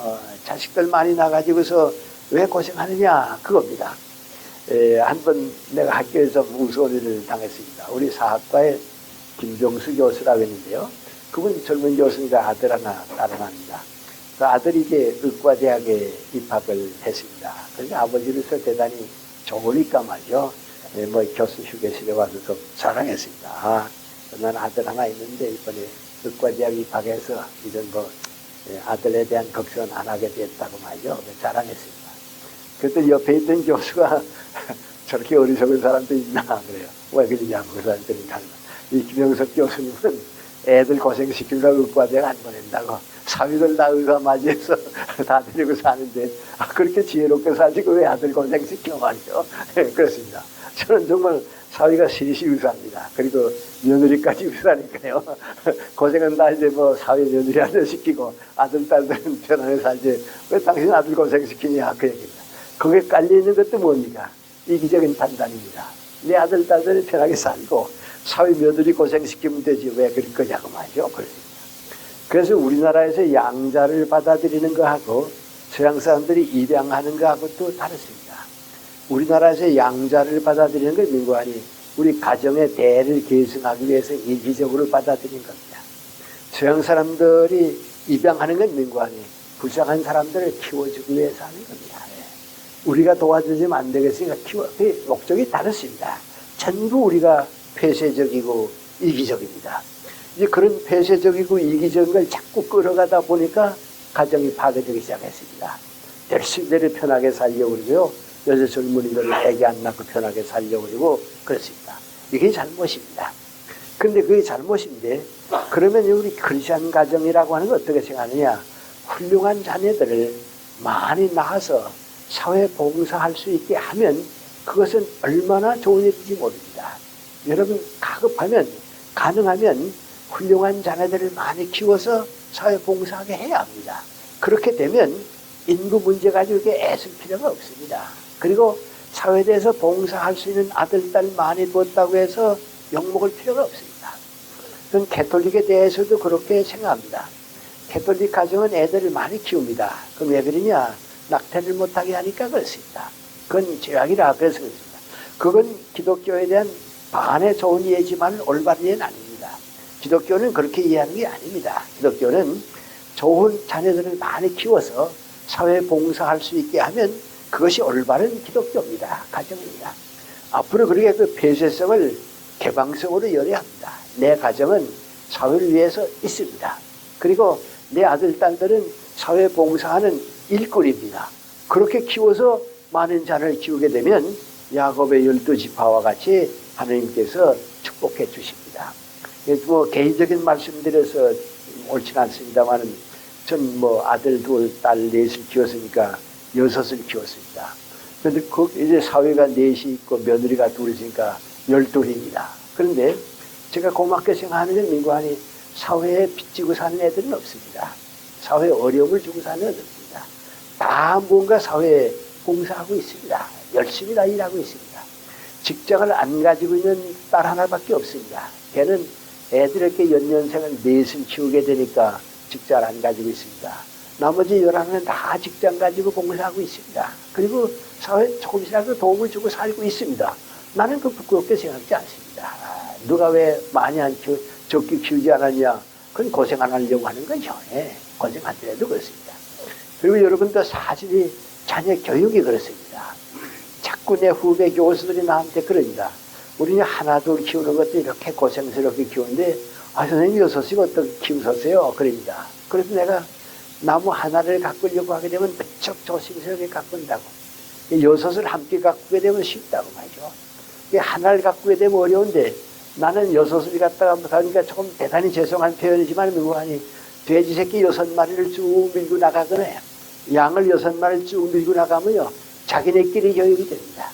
자식들 많이 나가지고서 왜 고생하느냐 그겁니다. 한번 내가 학교에서 무소리를 당했습니다. 우리 사학과에 김병수 교수라고 했는데요. 그분 젊은 교수니까 아들 하나, 딸 하나입니다. 그 아들이 이제 의과대학에 입학을 했습니다. 그러니까 아버지로서 대단히 좋으니까 말이죠. 뭐 교수 휴게실에 와서 좀 자랑했습니다. 난 아들 하나 있는데 이번에 의과대학 입학해서 이런 뭐 아들에 대한 걱정은 안 하게 됐다고 말이죠. 자랑했습니다. 그때 옆에 있던 교수가 저렇게 어리석은 사람도 있나 그래요. 왜 그러냐고 그 사람들은 달라. 이 김영석 교수님은 애들 고생시키려고 의과대학 안 보낸다고 사위들 다 의사 맞이해서 다 데리고 사는데 그렇게 지혜롭게 사시고 왜 아들 고생시켜 말이죠. 그렇습니다. 저는 정말 사위가 셋이 의사입니다. 그리고 며느리까지 의사니까요. 고생은 다 이제 뭐 사위 며느리한테 시키고 아들 딸들은 편하게 살지 왜 당신 아들 고생시키냐 그 얘기입니다. 거기에 깔려있는 것도 뭡니까? 이기적인 판단입니다. 내 아들 딸들은 편하게 살고 사위 며느리 고생시키면 되지 왜 그럴 거냐고 말이죠. 그래서 우리나라에서 양자를 받아들이는 거하고 서양 사람들이 입양하는 거하고 또 다르습니다. 우리나라에서 양자를 받아들이는 건 민구하니 우리 가정의 대를 계승하기 위해서 이기적으로 받아들이는 겁니다. 서양 사람들이 입양하는 건 민구하니 불쌍한 사람들을 키워주기 위해서 하는 겁니다. 우리가 도와주지면 안 되겠으니까 그 목적이 다르습니다. 전부 우리가 폐쇄적이고 이기적입니다. 이제 그런 폐쇄적이고 이기적인 걸 자꾸 끌어가다 보니까 가정이 파괴되기 시작했습니다. 열심히 편하게 살려고 그러고요. 여자 젊은이들 애기 안 낳고 편하게 살려고 그러고 그렇습니다. 이게 잘못입니다. 그런데 그게 잘못인데 그러면 우리 크리스천 가정이라고 하는 건 어떻게 생각하느냐. 훌륭한 자녀들을 많이 낳아서 사회 봉사할 수 있게 하면 그것은 얼마나 좋은 일인지 모릅니다. 여러분 가능하면 훌륭한 자녀들을 많이 키워서 사회 봉사하게 해야 합니다. 그렇게 되면 인구 문제 가지고 이렇게 애쓸 필요가 없습니다. 그리고 사회에 대해서 봉사할 수 있는 아들, 딸 많이 두었다고 해서 욕먹을 필요가 없습니다. 그건 개톨릭에 대해서도 그렇게 생각합니다. 개톨릭 가정은 애들을 많이 키웁니다. 그럼 왜 그러냐? 낙태를 못하게 하니까 그렇습니다. 그건 죄악이라 그래서 그렇습니다. 그건 기독교에 대한 반의 좋은 이해지만 올바른 이해는 아닙니다. 기독교는 그렇게 이해하는 게 아닙니다. 기독교는 좋은 자녀들을 많이 키워서 사회 봉사할 수 있게 하면 그것이 올바른 기독교입니다. 가정입니다. 앞으로 그렇게 그 폐쇄성을 개방성으로 열어야 합니다. 내 가정은 사회를 위해서 있습니다. 그리고 내 아들, 딸들은 사회 봉사하는 일꾼입니다. 그렇게 키워서 많은 자를 키우게 되면 야곱의 12지파와 같이 하나님께서 축복해 주십니다. 뭐 개인적인 말씀드려서 옳지는 않습니다만 전 뭐 아들 둘, 딸 넷을 키웠으니까 6을 키웠습니다. 그런데 그 이제 사위가 4이 있고 며느리가 둘이니까 12입니다. 그런데 제가 고맙게 생각하는 건 민관이 사회에 빚지고 사는 애들은 없습니다. 사회에 어려움을 주고 사는 애들은 없습니다. 다 뭔가 사회에 봉사하고 있습니다. 열심히 다 일하고 있습니다. 직장을 안 가지고 있는 딸 하나밖에 없습니다. 걔는 애들에게 연년생을 4을 키우게 되니까 직장을 안 가지고 있습니다. 나머지 11은 다 직장 가지고 봉사하고 있습니다. 그리고 사회에 조금씩이라도 도움을 주고 살고 있습니다. 나는 그 부끄럽게 생각하지 않습니다. 누가 왜 많이 안 키우, 적게 키우지 않았냐? 그건 고생 안 하려고 하는 건 형해. 고생 안 하더라도 그렇습니다. 그리고 여러분도 사실이 자녀 교육이 그렇습니다. 자꾸 내 후배 교수들이 나한테 그럽니다. 우리는 하나 둘 키우는 것도 이렇게 고생스럽게 키우는데 선생님 6이 어떻게 키우셨어요? 그럽니다. 그래서 내가 나무 하나를 가꾸려고 하게 되면 무척 조심스럽게 가꾼다고. 6을 함께 가꾸게 되면 쉽다고 말이죠. 하나를 가꾸게 되면 어려운데 나는 6을 갖다가 하니까 조금 대단히 죄송한 표현이지만 누구하니 돼지 새끼 6마리를 쭉 밀고 나가거나 양을 6마리를 쭉 밀고 나가면요 자기네끼리 교육이 됩니다.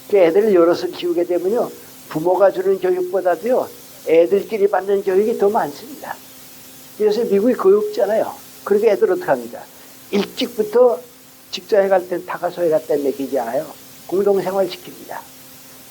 그 애들을 여럿을 키우게 되면요 부모가 주는 교육보다도요 애들끼리 받는 교육이 더 많습니다. 그래서 미국이 교육잖아요. 그러니까 애들 어떻게 합니까? 일찍부터 직장에 갈 땐 타가소에 갔다 맡기지 않아요. 공동생활 시킵니다.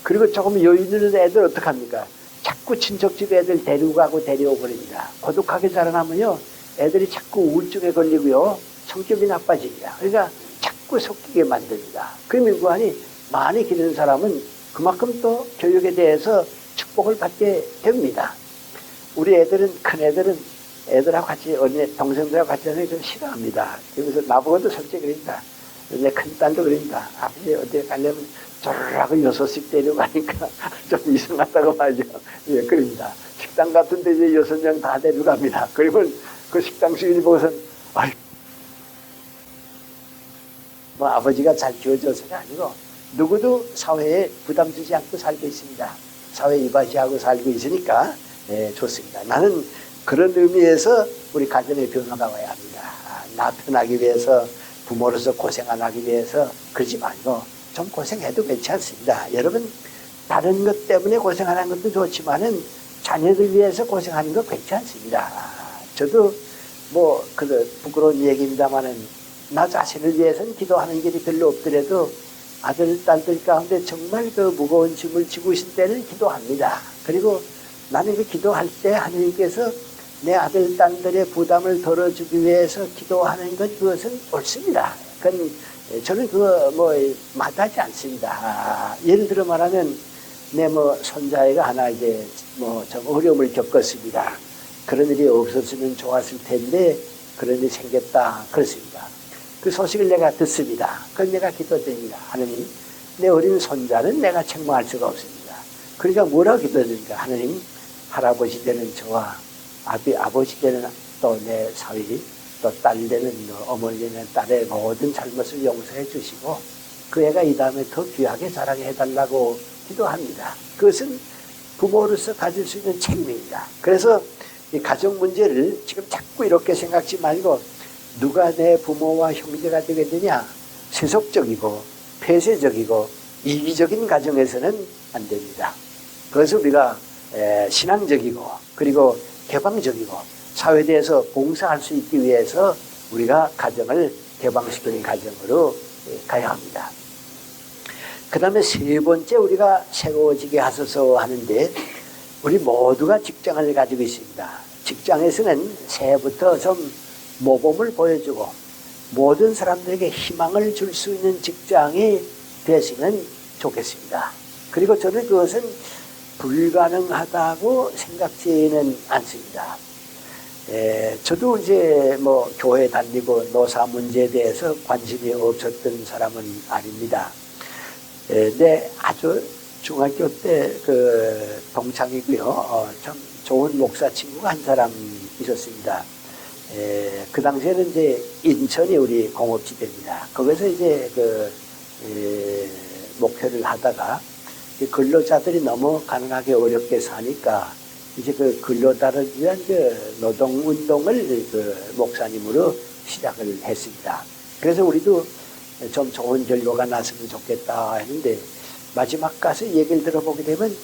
그리고 조금 여유 있는 애들 어떻게 합니까? 자꾸 친척집 애들 데리고 가고 데려오고 그럽니다. 고독하게 자라나면요 애들이 자꾸 우울증에 걸리고요 성격이 나빠집니다. 그러니까 자꾸 섞이게 만듭니다. 그 민구안이 많이 기르는 사람은 그만큼 또 교육에 대해서 축복을 받게 됩니다. 우리 애들은 큰 애들은 애들하고 같이 언니 동생들하고 같이 하는 좀 싫어합니다. 그래서 나보고도 솔직히 그러니까 내 큰딸도 그러니까 아버지 어디 가려면 쪼르르하고 6씩 데려가니까 좀 이상하다고 말이죠. 예, 그럽니다. 식당 같은데 이제 6명 다 데려갑니다. 그러면 그 식당 주인이 보고선 아이 뭐 아버지가 잘 키워줘서가 아니고 누구도 사회에 부담 주지 않고 살고 있습니다. 사회 이바지하고 살고 있으니까 예, 좋습니다. 나는 그런 의미에서 우리 가정의 변화가 와야 합니다. 나 편하기 위해서 부모로서 고생 안 하기 위해서 그러지 말고 좀 고생해도 괜찮습니다. 여러분 다른 것 때문에 고생하는 것도 좋지만은 자녀들 위해서 고생하는 거 괜찮습니다. 저도 뭐 그 부끄러운 얘기입니다만은 나 자신을 위해서는 기도하는 길이 별로 없더라도 아들 딸들 가운데 정말 그 무거운 짐을 지고 있을 때는 기도합니다. 그리고 나는 그 기도할 때 하나님께서 내 아들 딸들의 부담을 덜어주기 위해서 기도하는 것 그것은 옳습니다. 그건 저는 그거 뭐 마다하지 않습니다. 예를 들어 말하면 내 뭐 손자애가 하나 이제 뭐 좀 어려움을 겪었습니다. 그런 일이 없었으면 좋았을 텐데 그런 일이 생겼다 그렇습니다. 그 소식을 내가 듣습니다. 그건 내가 기도드립니다. 하나님 내 어린 손자는 내가 책망할 수가 없습니다. 그러니까 뭐라고 기도드립니까? 하나님 할아버지 되는 저와 아버지 되는 또 내 사위 또 딸 되는 어머니 되는 딸의 모든 잘못을 용서해 주시고 그 애가 이 다음에 더 귀하게 자라게 해달라고 기도합니다. 그것은 부모로서 가질 수 있는 책임입니다. 그래서 이 가정 문제를 지금 자꾸 이렇게 생각지 말고 누가 내 부모와 형제가 되게 되냐 세속적이고 폐쇄적이고 이기적인 가정에서는 안 됩니다. 그래서 우리가 신앙적이고 그리고 개방적이고 사회대에서 봉사할 수 있기 위해서 우리가 가정을 개방시키는 가정으로 가야 합니다. 그 다음에 세 번째 우리가 새로워지게 하소서 하는데, 우리 모두가 직장을 가지고 있습니다. 직장에서는 새해부터 좀 모범을 보여주고 모든 사람들에게 희망을 줄 수 있는 직장이 되시면 좋겠습니다. 그리고 저는 그것은 불가능하다고 생각지는 않습니다. 저도 이제 뭐 교회 다니고 노사 문제에 대해서 관심이 없었던 사람은 아닙니다. 네, 아주 중학교 때 그 동창이고요. 참 좋은 목사 친구가 한 사람 있었습니다. 그 당시에는 이제 인천이 우리 공업지대입니다. 거기서 이제 목회를 하다가 근로자들이 너무 가난하게 어렵게 사니까 이제 그 근로자를 위한 그 노동운동을 그 목사님으로 시작을 했습니다. 그래서 우리도 좀 좋은 결과가 났으면 좋겠다 했는데, 마지막 가서 얘기를 들어보게 되면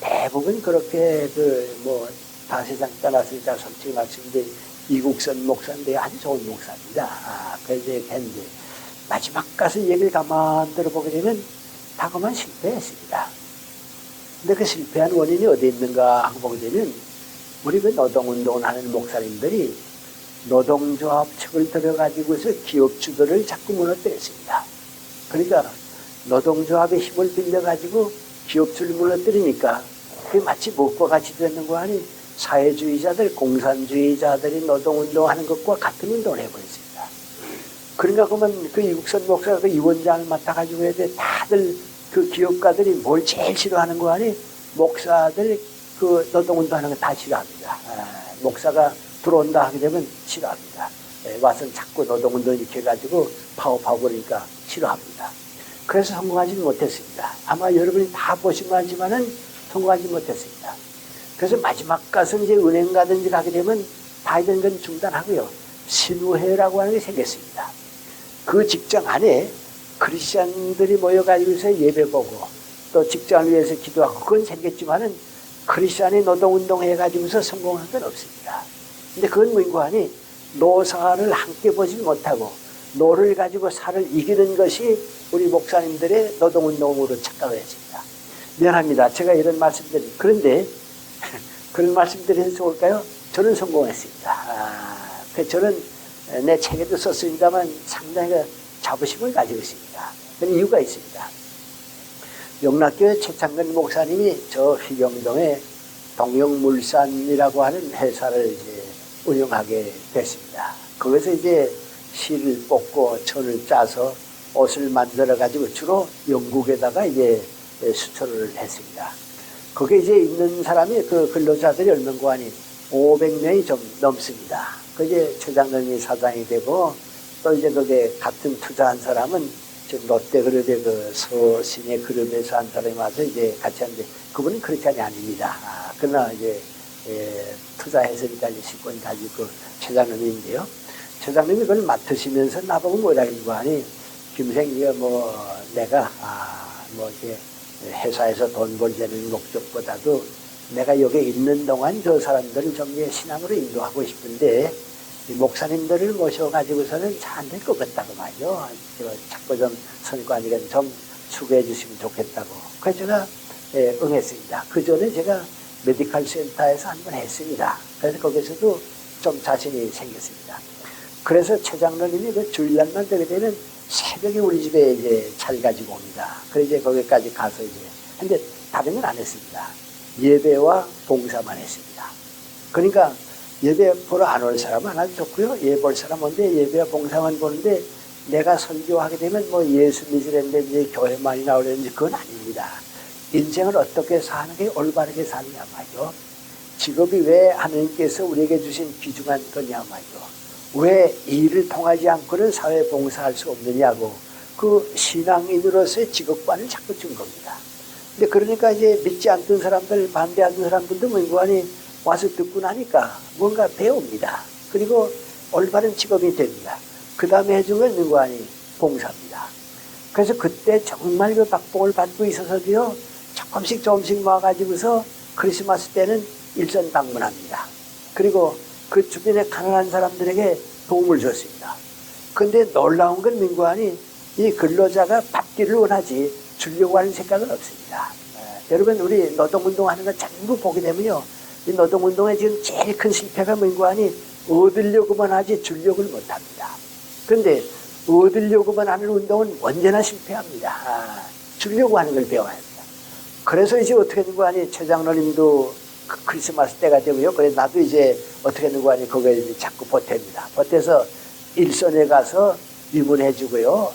대부분 그렇게 다 세상 떠났으니까 솔직히 말씀인데 이국선 목사인데 아주 좋은 목사입니다. 그래서 했는데 마지막 가서 얘기를 가만 들어보게 되면 다 그만 실패했습니다. 근데 그 실패한 원인이 어디 있는가 하고 보게 되면, 우리 그 노동운동을 하는 목사님들이 노동조합 측을 들어가지고서 기업주들을 자꾸 무너뜨렸습니다. 그러니까 노동조합의 힘을 빌려가지고 기업주를 무너뜨리니까 그게 마치 목과 같이 되는 거 아니, 사회주의자들, 공산주의자들이 노동운동하는 것과 같은 운동을 해버렸습니다. 그러니까 그러면 그 이국선 목사가 그 위원장을 맡아가지고 해야 돼. 다들 그 기업가들이 뭘 제일 싫어하는 거 아니? 목사들 그 노동운동하는 거 다 싫어합니다. 목사가 들어온다 하게 되면 싫어합니다. 와서 자꾸 노동운동 이렇게 해가지고 파업하고 그러니까 싫어합니다. 그래서 성공하지 못했습니다. 아마 여러분이 다 보신 거 아니지만은 성공하지 못했습니다. 그래서 마지막 가서 이제 은행 가든지 가게 되면 다 이런 건 중단하고요. 신우회라고 하는 게 생겼습니다. 그 직장 안에 크리스천들이 모여가지고서 예배 보고 또 직장을 위해서 기도하고 그건 생겼지만은 크리스천이 노동운동 해가지고서 성공한 건 없습니다. 근데 그건 뭔고 하니, 노사를 함께 보지 못하고 노를 가지고 사를 이기는 것이 우리 목사님들의 노동운동으로 착각을 했습니다. 미안합니다. 제가 이런 말씀드리 그런데 그런 말씀드려서 좋을까요? 저는 성공했습니다. 저는 내 책에도 썼습니다만 상당히 자부심을 가지고 있습니다. 그런 이유가 있습니다. 영락교회 최창근 목사님이 저 휘경동에 동영물산이라고 하는 회사를 이제 운영하게 됐습니다. 거기서 이제 실을 뽑고 천을 짜서 옷을 만들어 가지고 주로 영국에다가 이제 수출을 했습니다. 거기에 이제 있는 사람이 그 근로자들이 얼마고 하니 500명이 좀 넘습니다. 그 이제 최장님이 사장이 되고 또 이제 거기에 같은 투자한 사람은 지금 롯데그룹의 그 서신의 그룹에서 한 사람이 와서 이제 같이 하는데 그분은 크리스찬이 아닙니다. 그러나 이제 투자해서니까 이제 식권이 가지고 그 최장님인데요. 최장님이 그걸 맡으시면서 나보고 뭐라 하는 거 아니, 김생이가 내가 이렇게 회사에서 돈 벌자는 목적보다도 내가 여기 있는 동안 저 사람들을 좀 신앙으로 인도하고 싶은데 목사님들을 모셔가지고서는 잘 안 될 것 같다고 말이죠. 자꾸 좀 선관위를 좀 추구해 주시면 좋겠다고. 그래서 제가 응했습니다. 그 전에 제가 메디컬 센터에서 한번 했습니다. 그래서 거기서도 좀 자신이 생겼습니다. 그래서 최 장로님이 그 주일날만 되게 되면 새벽에 우리 집에 이제 차를 가지고 옵니다. 그래서 이제 거기까지 가서 이제 근데 다른 건 안 했습니다. 예배와 봉사만 했습니다. 그러니까 예배 보러 안 올 사람은 안 하기 좋고요. 예배 볼 사람 온데 예배와 봉사만 보는데 내가 설교하게 되면 예수 믿으려는데 이제 교회만이 나오려는지 그건 아닙니다. 인생을 어떻게 사는 게 올바르게 사느냐 말이죠. 직업이 왜 하나님께서 우리에게 주신 귀중한 거냐 말이죠. 왜 일을 통하지 않고는 사회 봉사할 수 없느냐고 그 신앙인으로서의 직업관을 자꾸 준 겁니다. 근데 그러니까 이제 믿지 않던 사람들, 반대하던 사람들도 뭔가니 와서 듣고 나니까 뭔가 배웁니다. 그리고 올바른 직업이 됩니다. 그 다음에 해준 건 뭔가니 봉사입니다. 그래서 그때 정말 그 박복을 받고 있어서도요, 조금씩 모아가지고서 크리스마스 때는 일선 방문합니다. 그리고 그 주변의 가난한 사람들에게 도움을 줬습니다. 그런데 놀라운 건 민관이 이 근로자가 받기를 원하지 주려고 하는 생각은 없습니다. 여러분 우리 노동운동하는 거 전부 보게 되면요. 이 노동운동의 지금 제일 큰 실패가 민관이 얻으려고만 하지 주려고를 못합니다. 그런데 얻으려고만 하는 운동은 언제나 실패합니다. 주려고 하는 걸 배워야 합니다. 그래서 이제 어떻게 된 거 아니 최 장로님도 크리스마스 때가 되고요. 그래서 나도 이제 어떻게 된 거 아니 거기에 이제 자꾸 보탭니다. 보태서 일선에 가서 유문해 주고요.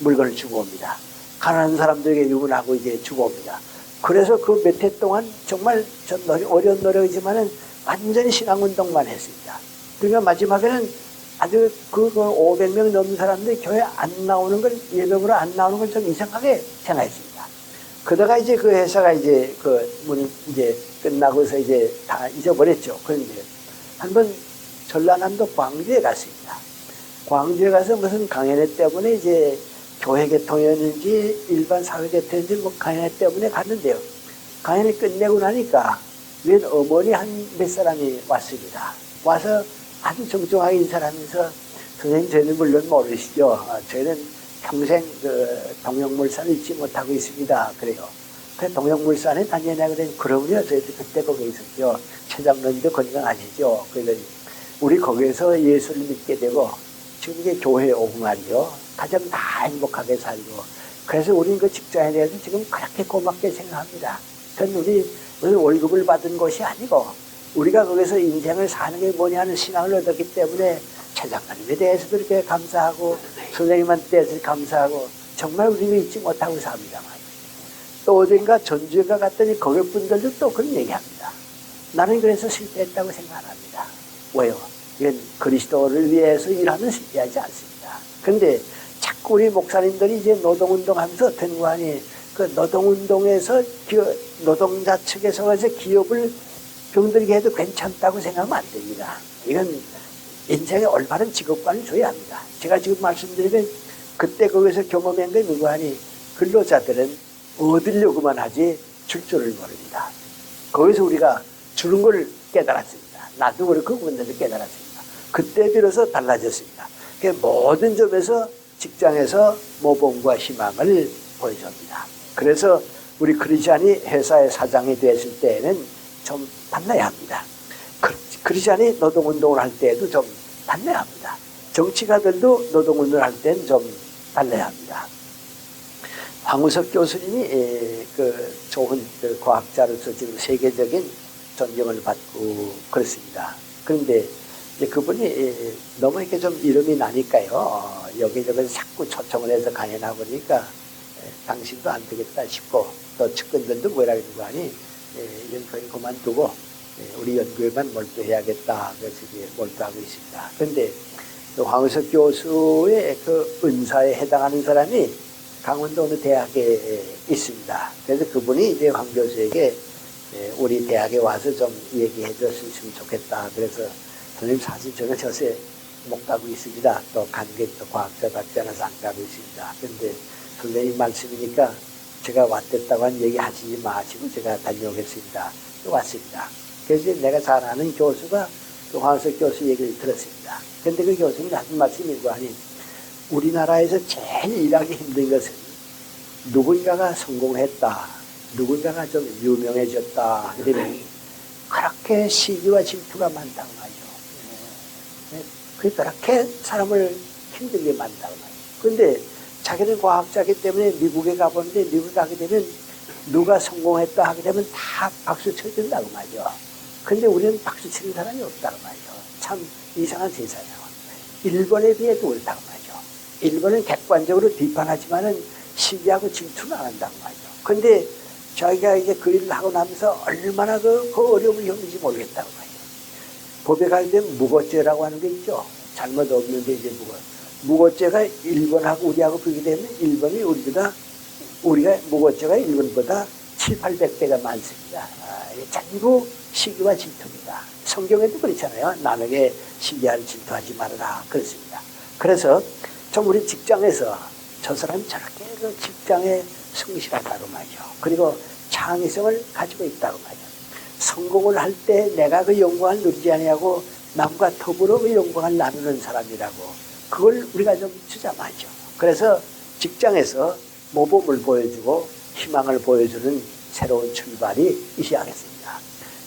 물건을 주고 옵니다. 가난한 사람들에게 유문하고 이제 주고 옵니다. 그래서 그 몇 해 동안 정말 전 어려운 노력이지만은 완전히 신앙운동만 했습니다. 그러니까 마지막에는 아주 그 500명 넘는 사람들이 교회 안 나오는 걸, 예배보러 안 나오는 걸 좀 이상하게 생각했습니다. 그러다가 이제 그 회사가 이제 이제 끝나고서 이제 다 잊어버렸죠. 그런데 한번 전라남도 광주에 갔습니다. 광주에 가서 무슨 강연회 때문에 이제 교회 개통이었는지 일반 사회 개통이었는지 뭐 강연회 때문에 갔는데요. 강연을 끝내고 나니까 웬 어머니 한 몇 사람이 왔습니다. 와서 아주 정중하게 인사하면서 선생님 저희는 물론 모르시죠. 저희는 평생 그 동영물산을 잊지 못하고 있습니다. 그래요. 그 동영물산에 다니냐 그랬더니 그러면요 저희도 그때 거기 있었죠. 최 장로님도 건강하시죠. 그러더니 우리 거기에서 예수를 믿게 되고 지금 이게 교회에 오고 말이죠. 가장 다 행복하게 살고 그래서 우리는 그 직장에 대해서 지금 그렇게 고맙게 생각합니다. 그건 우리 월급을 받은 것이 아니고 우리가 거기서 인생을 사는 게 뭐냐 하는 신앙을 얻었기 때문에 최 장로님에 대해서도 이렇게 감사하고 선생님한테 대해서 감사하고 정말 우리는 잊지 못하고 삽니다만 또 어딘가 전주가 갔더니 거기 분들도 또 그런 얘기합니다. 나는 그래서 실패했다고 생각합니다. 왜요? 이건 그리스도를 위해서 일하면 실패하지 않습니다. 그런데 자꾸 우리 목사님들이 이제 노동운동하면서 어떤 거 아니 그 노동운동에서 노동자 측에서 기업을 병들게 해도 괜찮다고 생각하면 안 됩니다. 이건 인생의 올바른 직업관을 줘야 합니다. 제가 지금 말씀드리면 그때 거기서 경험한 게 누구 하니 근로자들은 얻으려고만 하지 줄 줄을 모릅니다. 거기서 우리가 주는 걸 깨달았습니다. 나도 그렇고 그분들도 깨달았습니다. 그때 비로소 달라졌습니다. 모든 점에서 직장에서 모범과 희망을 보여줍니다. 그래서 우리 크리스찬이 회사의 사장이 됐을 때에는 좀 달라야 합니다. 크리스찬이 노동운동을 할 때에도 좀 달라야 합니다. 정치가들도 노동운동을 할 때는 좀 달라야 합니다. 황우석 교수님이 그 좋은 그 과학자로서 지금 세계적인 존경을 받고 그렇습니다. 그런데 이제 그분이 너무 이렇게 좀 이름이 나니까요. 여기저기 자꾸 초청을 해서 강연하고 그러니까 당신도 안 되겠다 싶고 또 측근들도 뭐라 그러는 거 아니 이건 거의 그만두고 우리 연구에만 몰두해야겠다. 그래서 이제 몰두하고 있습니다. 그런데 황우석 교수의 그 은사에 해당하는 사람이 강원도 어느 대학에 있습니다. 그래서 그분이 이제 황 교수에게 우리 대학에 와서 좀 얘기해 줬으면 좋겠다. 그래서 선생님 사실 저는 저새 못 가고 있습니다. 또 관객도 과학자답지 않아서 안 가고 있습니다. 그런데 선생님 말씀이니까 제가 왔댔다고 한 얘기 하시지 마시고 제가 다녀오겠습니다. 왔습니다. 그래서 내가 잘 아는 교수가 그 황우석 교수 얘기를 들었습니다. 그런데 그 교수님이 하신 말씀이 거 아니 우리나라에서 제일 일하기 힘든 것은 누군가가 성공했다. 누군가가 좀 유명해졌다. 그러면 그렇게 시기와 질투가 많다고 말이죠. 그렇게 사람을 힘들게 만든다고 말이죠. 그런데 자기는 과학자이기 때문에 미국에 가보는데 미국에 가게 되면 누가 성공했다 하게 되면 다 박수 쳐준다고 말이죠. 그런데 우리는 박수 치는 사람이 없다고 말이죠. 참 이상한 세상이에요. 일본에 비해도 그렇다고 말이죠. 일본은 객관적으로 비판하지만은 시기하고 질투는 안 한다고 말이죠. 그런데 자기가 이제 그 일을 하고 나면서 얼마나 그 어려움을 겪는지 모르겠다고 말이죠. 법에 가게 되면 무고죄라고 하는 게 있죠. 잘못 없는데 이제 무고죄가 일본하고 우리하고 비교되면 일본이 우리가 무고죄가 일본보다 700~800배가 많습니다. 전부 시기와 질투입니다. 성경에도 그렇잖아요. 남에게 시기하는 질투하지 말아라. 그렇습니다. 그래서 좀 우리 직장에서 저 사람이 저렇게 그 직장에 성실하다고 말이죠. 그리고 창의성을 가지고 있다고 말이죠. 성공을 할 때 내가 그 영광을 누리지 아니하고 남과 더불어 그 영광을 나누는 사람이라고 그걸 우리가 좀 주장하죠. 그래서 직장에서 모범을 보여주고 희망을 보여주는 새로운 출발이 시작했습니다.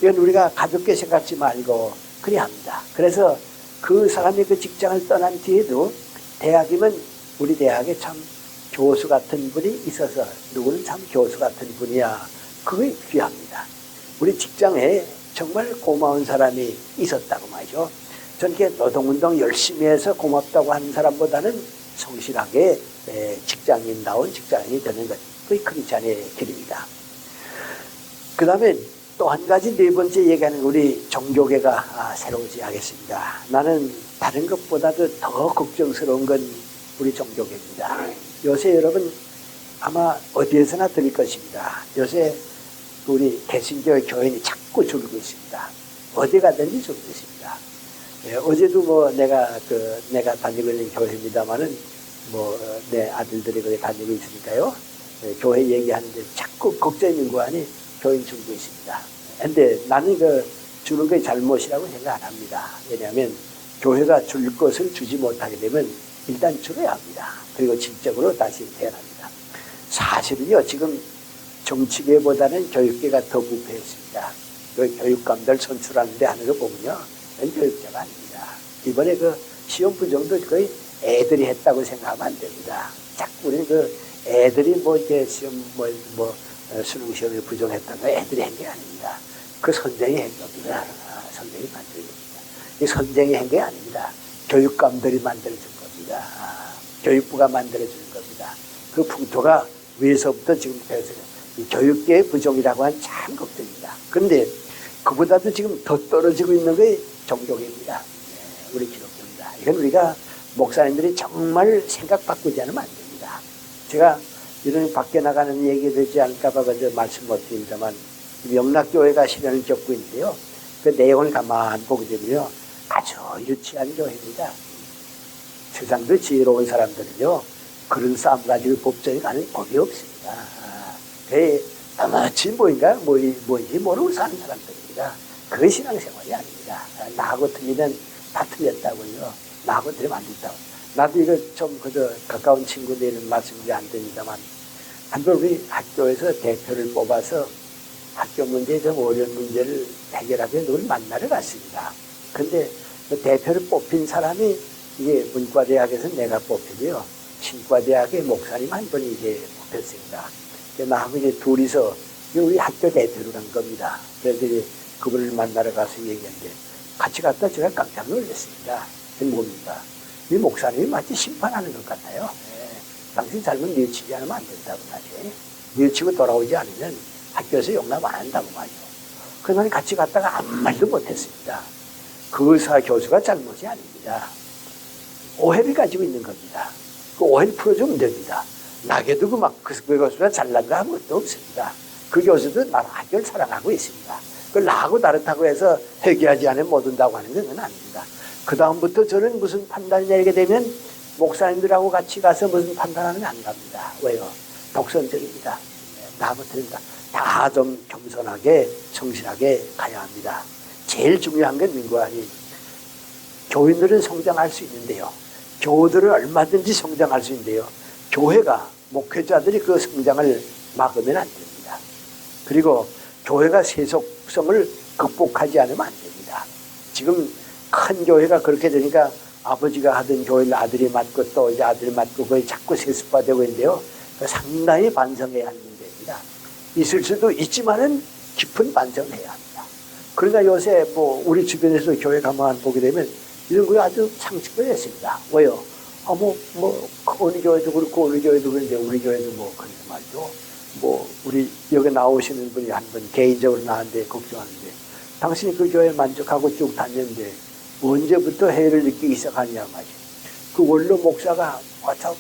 이건 우리가 가볍게 생각지 말고 그래야 합니다. 그래서 그 사람이 그 직장을 떠난 뒤에도 대학이면 우리 대학에 참 교수 같은 분이 있어서 누구는 참 교수 같은 분이야. 그게 귀합니다. 우리 직장에 정말 고마운 사람이 있었다고 말이죠. 저는 이렇게 노동운동 열심히 해서 고맙다고 하는 사람보다는 성실하게 직장인다운 직장인이 되는 것. 그게 크리스찬의 길입니다. 그 다음에 또 한 가지 네 번째 얘기하는 우리 종교계가 새로워져야 하겠습니다. 나는 다른 것보다도 더 걱정스러운 건 우리 종교계입니다. 요새 여러분 아마 어디에서나 들을 것입니다. 요새 우리 개신교 교인이 자꾸 줄고 있습니다. 어디 가든지 줄고 있습니다. 어제도 뭐 내가 다니고 있는 교회입니다만은 내 아들들이 거기 다니고 있으니까요. 교회 얘기하는데 자꾸 걱정인 거 아니 교인 줄고 있습니다. 근데 나는 주는 게 잘못이라고 생각 안 합니다. 왜냐하면 교회가 줄 것을 주지 못하게 되면 일단 줄여야 합니다. 그리고 질적으로 다시 태어납니다. 사실은요, 지금 정치계보다는 교육계가 더 부패했습니다. 교육감들 선출하는데 하는 거 보면요, 교육자가 아닙니다. 이번에 시험 부정도 거의 애들이 했다고 생각하면 안 됩니다. 자꾸 우리는 애들이 이렇게 시험 수능 시험에 부정했던 거 애들이 한 게 아닙니다. 그 선생이 한 겁니다. 선생이 만든 겁니다. 이 선생이 한 게 아닙니다. 교육감들이 만들어준 겁니다. 교육부가 만들어주는 겁니다. 그 풍토가 위에서부터 지금까지 이 교육계의 부정이라고 하는 참 걱정입니다. 그런데 그보다도 지금 더 떨어지고 있는 게 종교계입니다. 우리 기독교입니다. 이건 우리가 목사님들이 정말 생각 바꾸지 않으면 안 됩니다. 제가 이런 밖에 나가는 얘기 되지 않을까봐 먼저 말씀 못 드립니다만 명락교회가 시련을 겪고 있는데요. 그 내용을 가만히 보게 되면요. 아주 유치한 교회입니다. 세상도 지혜로운 사람들은요. 그런 싸움 가지고 법정에 가는 법이 없습니다. 아마치 뭔지 모르고 사는 사람들입니다. 그게 신앙생활이 아닙니다. 나하고 틀리면 다 틀렸다고요. 나하고 틀리면 안 된다고. 나도 이거 좀 가까운 친구들은 말씀이 안 됩니다만 한번 우리 학교에서 대표를 뽑아서 학교 문제에 좀 어려운 문제를 해결하기 위해 누굴 만나러 갔습니다. 근데 그 대표를 뽑힌 사람이 이게 문과대학에서 내가 뽑히고요. 신과대학의 목사님 한 분이 이제 뽑혔습니다. 나하고 이제 둘이서 우리 학교 대표로 간 겁니다. 그래서 이제 그분을 만나러 가서 얘기했는데 같이 갔다 제가 깜짝 놀랐습니다. 그게 뭡니까? 이 목사님이 마치 심판하는 것 같아요. 당신 잘못 뉘우치지 않으면 안 된다고 하지. 뉘우치고 돌아오지 않으면 학교에서 용납 안 한다고 말이죠. 그래서 나는 같이 갔다가 아무 말도 못했습니다. 그 의사 교수가 잘못이 아닙니다. 오해를 가지고 있는 겁니다. 그 오해를 풀어주면 됩니다. 나게도 그 교수가 잘난 거 아무것도 없습니다. 그 교수도 나라 학교를 사랑하고 있습니다. 그걸 나하고 다르다고 해서 회개하지 않으면 못 온다고 하는 건 아닙니다. 그 다음부터 저는 무슨 판단을 내리게 되면 목사님들하고 같이 가서 무슨 판단하는 게 안 갑니다. 왜요? 독선적입니다. 나부터입니다. 다 좀 겸손하게 성실하게 가야 합니다. 제일 중요한 건 민구아니 교인들은 성장할 수 있는데요. 교우들은 얼마든지 성장할 수 있는데요. 교회가 목회자들이 그 성장을 막으면 안 됩니다. 그리고 교회가 세속성을 극복하지 않으면 안 됩니다. 지금 큰 교회가 그렇게 되니까 아버지가 하던 교회를 아들이 맡고 또 이제 아들이 맡고 거의 자꾸 세습화되고 있는데요. 상당히 반성해야 하는 문제입니다. 있을 수도 있지만은 깊은 반성을 해야 합니다. 그러나 요새 우리 주변에서 교회 가만 보게 되면 이런 거 아주 상식적이었습니다. 왜요? 어느 교회도 그렇고 어느 교회도 그런데 우리 교회도 그런 말이죠. 우리 여기 나오시는 분이 한 분 개인적으로 나한테 걱정하는데 당신이 그 교회에 만족하고 쭉 다녔는데 언제부터 해를 느끼기 시작하냐 말이죠. 그 원로 목사가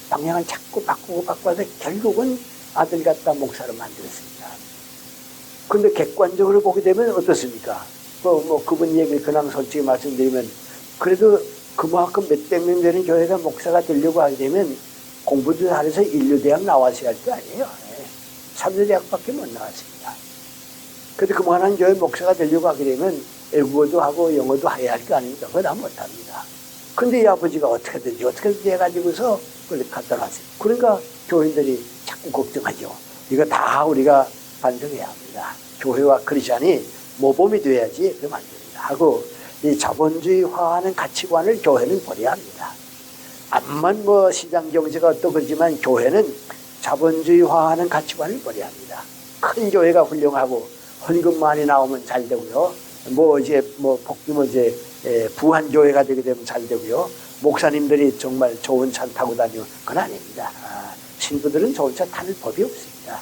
방향을 자꾸 바꿔서 결국은 아들 갖다 목사로 만들었습니다. 그런데 객관적으로 보게 되면 어떻습니까? 그분 얘기를 그냥 솔직히 말씀드리면 그래도 그만큼 몇백 명 되는 교회가 목사가 되려고 하게 되면 공부도 잘해서 인류대학 나왔어야 할 거 아니에요. 3대 대학밖에 못 나왔습니다. 그래도 그만한 교회 목사가 되려고 하게 되면 외국어도 하고 영어도 해야 할 거 아닙니까? 그거 다 못합니다. 근데 이 아버지가 어떻게든지 해가지고서 그걸 갖다 놨어요. 그러니까 교인들이 자꾸 걱정하죠. 이거 다 우리가 반성해야 합니다. 교회와 크리스찬이 모범이 돼야지 그러면 안 됩니다. 하고 이 자본주의화하는 가치관을 교회는 버려야 합니다. 암만 뭐 시장 경제가 어떠 그러지만 교회는 자본주의화하는 가치관을 버려야 합니다. 큰 교회가 훌륭하고 헌금 많이 나오면 잘 되고요. 뭐 이제 뭐 복귀 이제 부한 교회가 되게 되면 잘 되고요. 목사님들이 정말 좋은 차 타고 다니면 그건 아닙니다. 신부들은 좋은 차 타는 법이 없습니다.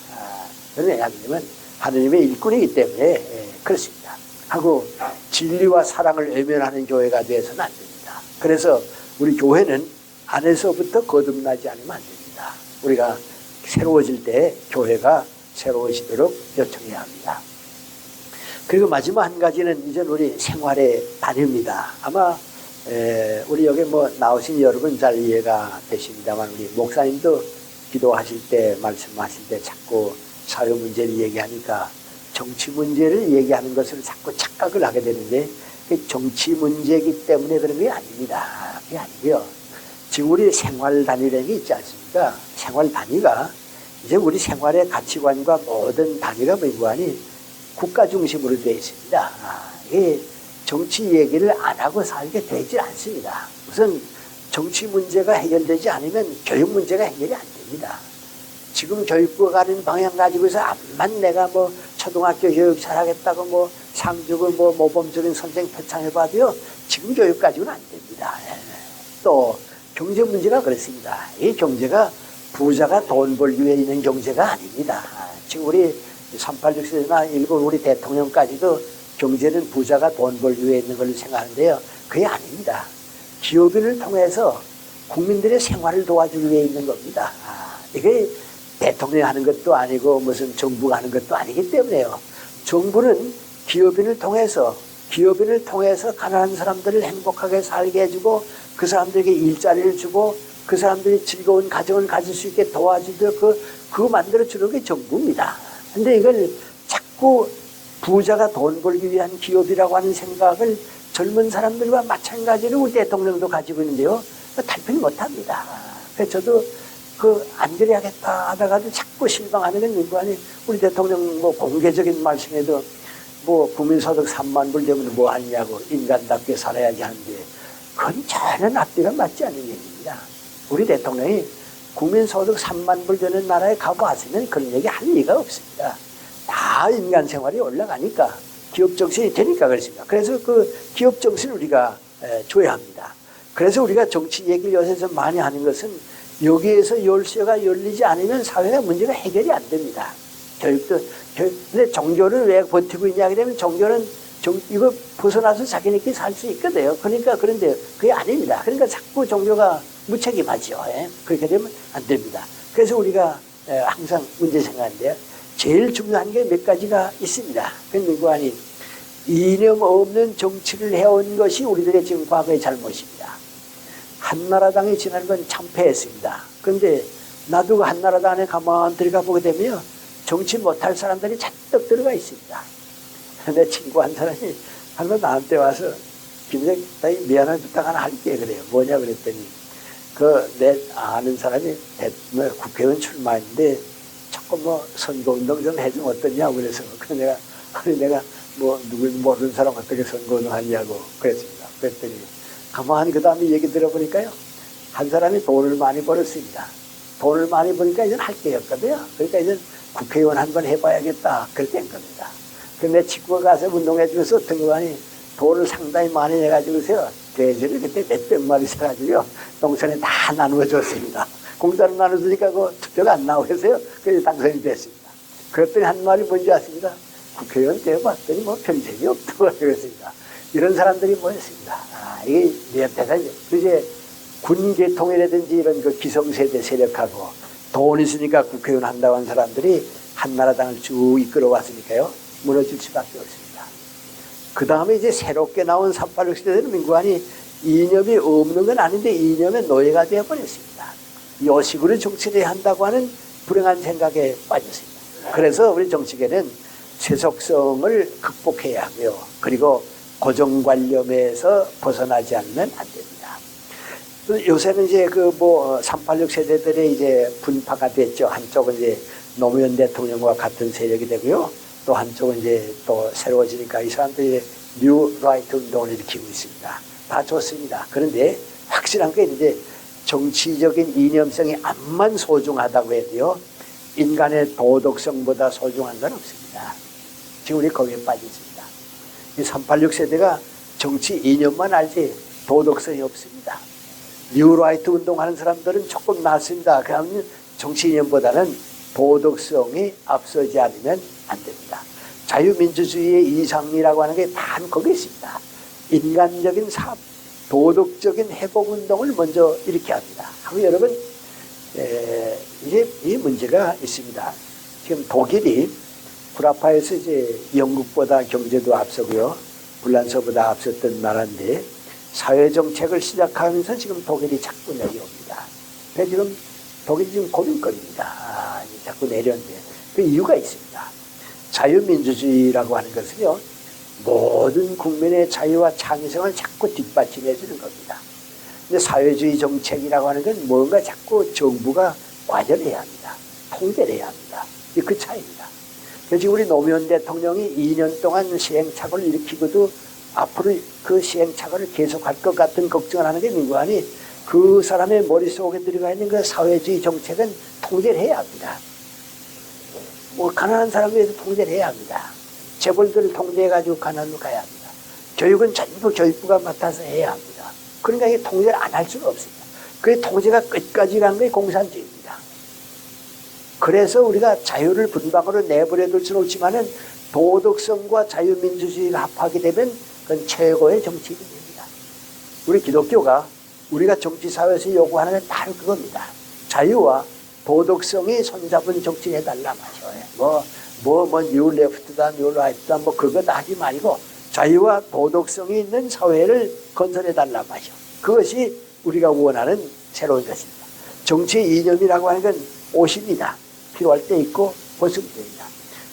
왜냐하면 하느님의 일꾼이기 때문에 그렇습니다. 하고 진리와 사랑을 외면하는 교회가 되어서는 안 됩니다. 그래서 우리 교회는 안에서부터 거듭나지 않으면 안 됩니다. 우리가 새로워질 때 교회가 새로워지도록 요청해야 합니다. 그리고 마지막 한 가지는 이제 우리 생활의 단위입니다. 아마 우리 여기 뭐 나오신 여러분 잘 이해가 되십니다만 우리 목사님도 기도하실 때 말씀하실 때 자꾸 사회 문제를 얘기하니까 정치 문제를 얘기하는 것을 자꾸 착각을 하게 되는데 정치 문제이기 때문에 그런 게 아닙니다. 그게 아니고요. 지금 우리 생활 단위라는 게 있지 않습니까? 생활 단위가 이제 우리 생활의 가치관과 모든 단위가 뭐니 국가 중심으로 되어 있습니다. 이 정치 얘기를 안 하고 살게 되지 않습니다. 우선 정치 문제가 해결되지 않으면 교육 문제가 해결이 안 됩니다. 지금 교육부가 가는 방향 가지고서 암만 내가 뭐 초등학교 교육 잘하겠다고 뭐 상 주고 뭐 모범적인 선생 표창해봐도요 지금 교육 가지고는 안 됩니다. 또 경제 문제가 그렇습니다. 이 경제가 부자가 돈 벌기 위해 있는 경제가 아닙니다. 지금 우리 386 세대나 일본 우리 대통령까지도 경제는 부자가 돈 벌기 위해 있는 걸로 생각하는데요. 그게 아닙니다. 기업인을 통해서 국민들의 생활을 도와주기 위해 있는 겁니다. 이게 대통령이 하는 것도 아니고 무슨 정부가 하는 것도 아니기 때문에요. 정부는 기업인을 통해서 가난한 사람들을 행복하게 살게 해주고 그 사람들에게 일자리를 주고 그 사람들이 즐거운 가정을 가질 수 있게 도와주도록 그거 만들어주는 게 정부입니다. 근데 이걸 자꾸 부자가 돈 벌기 위한 기업이라고 하는 생각을 젊은 사람들과 마찬가지로 우리 대통령도 가지고 있는데요. 달팽이 못합니다. 그래서 저도 안 그래야겠다 하다가도 자꾸 실망하는 건 민관이 우리 대통령 뭐 공개적인 말씀에도 뭐 국민소득 3만 불 되면 뭐 하냐고 인간답게 살아야지 하는데 그건 전혀 앞뒤가 맞지 않는 얘기입니다. 우리 대통령이 국민소득 3만 불 되는 나라에 가보았으면 그런 얘기 할 리가 없습니다. 다 인간 생활이 올라가니까 기업 정신이 되니까 그렇습니다. 그래서 그 기업 정신을 우리가 줘야 합니다. 그래서 우리가 정치 얘기를 요새 많이 하는 것은 여기에서 열쇠가 열리지 않으면 사회가 문제가 해결이 안 됩니다. 근데 종교를 왜 버티고 있냐 그러면 종교는 이거 벗어나서 자기네끼리 살 수 있거든요. 그러니까 그런데 그게 아닙니다. 그러니까 자꾸 종교가 무책임하죠. 그렇게 되면 안 됩니다. 그래서 우리가 항상 문제 생각하는데요. 제일 중요한 게 몇 가지가 있습니다. 그건 누구 아닌 이념 없는 정치를 해온 것이 우리들의 지금 과거의 잘못입니다. 한나라당이 지난번 참패했습니다. 그런데 나도 그 한나라당 안에 가만히 들어가 보게 되면 정치 못할 사람들이 잔뜩 들어가 있습니다. 내 친구 한 사람이 한번 나한테 와서 김대중 미안한 부탁 하나 할게 그래요. 뭐냐 그랬더니 내 아는 사람이 국회의원 출마했는데 조금 뭐 선거운동 좀 해주면 어떠냐고 그래서 내가 뭐 누구 모르는 사람 어떻게 선거운동 하냐고 그랬습니다. 그랬더니 가만히 그 다음에 얘기 들어보니까요. 한 사람이 돈을 많이 벌었습니다. 돈을 많이 버니까 이제 할 게 없거든요. 그러니까 이제 국회의원 한번 해봐야겠다. 그렇게 한 겁니다. 근데 친구가 가서 운동해주면서 어떤 거니 돈을 상당히 많이 내가지고서요. 돼지를 그때 몇백 마리 사가지고요. 농촌에 다 나누어 줬습니다. 공짜로 나눠주니까 그 투표가 안 나오고 해서요. 그래서 당선이 됐습니다. 그랬더니 한 말이 뭔지 아십니까? 국회의원 되어봤더니 뭐 평생이 없다고 그랬습니다. 이런 사람들이 모였습니다. 이게 내 앞에서 이제 군계통이라든지 이런 그 기성세대 세력하고 돈 있으니까 국회의원 한다고 한 사람들이 한나라당을 쭉 이끌어왔으니까요. 무너질 수밖에 없습니다. 그 다음에 이제 새롭게 나온 386 시대는 민구안이 이념이 없는 건 아닌데 이념의 노예가 되어버렸습니다. 요식으로 정치를 한다고 하는 불행한 생각에 빠졌습니다. 그래서 우리 정치계는 세속성을 극복해야 하고요. 그리고 고정관념에서 벗어나지 않으면 안 됩니다. 요새는 이제 386 세대들의 이제 분파가 됐죠. 한쪽은 이제 노무현 대통령과 같은 세력이 되고요. 또 한쪽은 이제 또 새로워지니까 이 사람들이 뉴 라이트 운동을 일으키고 있습니다. 다 좋습니다. 그런데 확실한 게 이제 정치적인 이념성이 암만 소중하다고 해도요, 인간의 도덕성보다 소중한 건 없습니다. 지금 우리 거기에 빠져 있습니다. 이 386 세대가 정치 이념만 알지 도덕성이 없습니다. 뉴라이트 운동하는 사람들은 조금 낫습니다. 그러면 정치 이념보다는 도덕성이 앞서지 않으면 안 됩니다. 자유민주주의의 이상이라고 하는 게 단 거기에 있습니다. 인간적인 삶, 도덕적인 회복운동을 먼저 일으켜야 합니다. 하고 여러분, 이제 이 문제가 있습니다. 지금 독일이 구라파에서 이제 영국보다 경제도 앞서고요, 불란서보다 앞섰던 나라인데 사회정책을 시작하면서 지금 독일이 자꾸 내려옵니다. 그래서 지금 독일이 지금 고민거리입니다. 자꾸 내려오는데 그 이유가 있습니다. 자유민주주의라고 하는 것은요, 모든 국민의 자유와 창의성을 자꾸 뒷받침해 주는 겁니다. 근데 사회주의 정책이라고 하는 건 뭔가 자꾸 정부가 관여해야 합니다. 통제를 해야 합니다. 그 차이입니다. 그래서 우리 노무현 대통령이 2년 동안 시행착오를 일으키고도 앞으로 그 시행착오를 계속할 것 같은 걱정을 하는 게 누구하니 그 사람의 머릿속에 들어가 있는 그 사회주의 정책은 통제를 해야 합니다. 가난한 사람에 대해서 통제를 해야 합니다. 재벌들을 통제해가지고 가난으로 가야 합니다. 교육은 전부 교육부가 맡아서 해야 합니다. 그러니까 이게 통제를 안 할 수가 없습니다. 그 통제가 끝까지 간 게 공산주의입니다. 그래서 우리가 자유를 분방으로 내버려 둘 수는 없지만은 도덕성과 자유민주주의가 합하게 되면 그건 최고의 정치인이 됩니다. 우리 기독교가 우리가 정치사회에서 요구하는 건 바로 그겁니다. 자유와 도덕성이 손잡은 정치를 해달라 마셔요. 뉴 레프트다, 뉴 라이트다, 그거 다 하지 말고 자유와 도덕성이 있는 사회를 건설해달라 마셔. 그것이 우리가 원하는 새로운 것입니다. 정치 이념이라고 하는 건 옷입니다. 필요할 때 입고 벗으면 됩니다.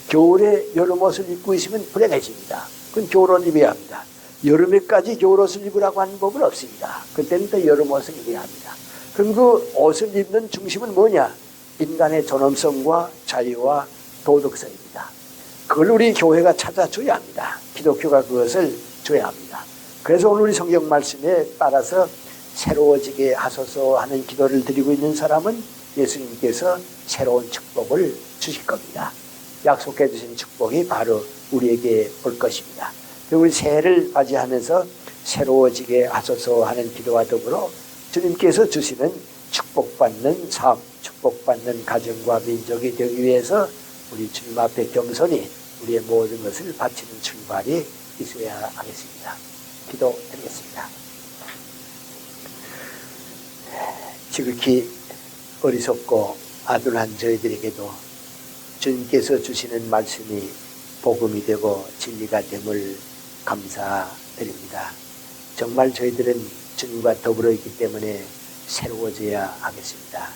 겨울에 여름옷을 입고 있으면 불행해집니다. 그건 겨울옷 입어야 합니다. 여름에까지 겨울옷을 입으라고 하는 법은 없습니다. 그때는 또 여름옷을 입어야 합니다. 그럼 그 옷을 입는 중심은 뭐냐? 인간의 존엄성과 자유와 도덕성입니다. 그걸 우리 교회가 찾아줘야 합니다. 기독교가 그것을 줘야 합니다. 그래서 오늘 우리 성경 말씀에 따라서 새로워지게 하소서 하는 기도를 드리고 있는 사람은 예수님께서 새로운 축복을 주실 겁니다. 약속해 주신 축복이 바로 우리에게 올 것입니다. 우리 새해를 맞이하면서 새로워지게 하소서 하는 기도와 더불어 주님께서 주시는 축복받는 삶, 축복받는 가정과 민족이 되기 위해서 우리 주님 앞에 겸손히 우리의 모든 것을 바치는 출발이 있어야 하겠습니다. 기도드리겠습니다. 지극히 어리석고 아둔한 저희들에게도 주님께서 주시는 말씀이 복음이 되고 진리가 됨을 감사드립니다. 정말 저희들은 주님과 더불어 있기 때문에 새로워져야 하겠습니다.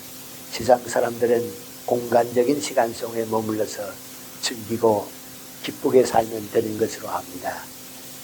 세상 사람들은 공간적인 시간 속에 머물러서 즐기고 기쁘게 살면 되는 것으로 합니다.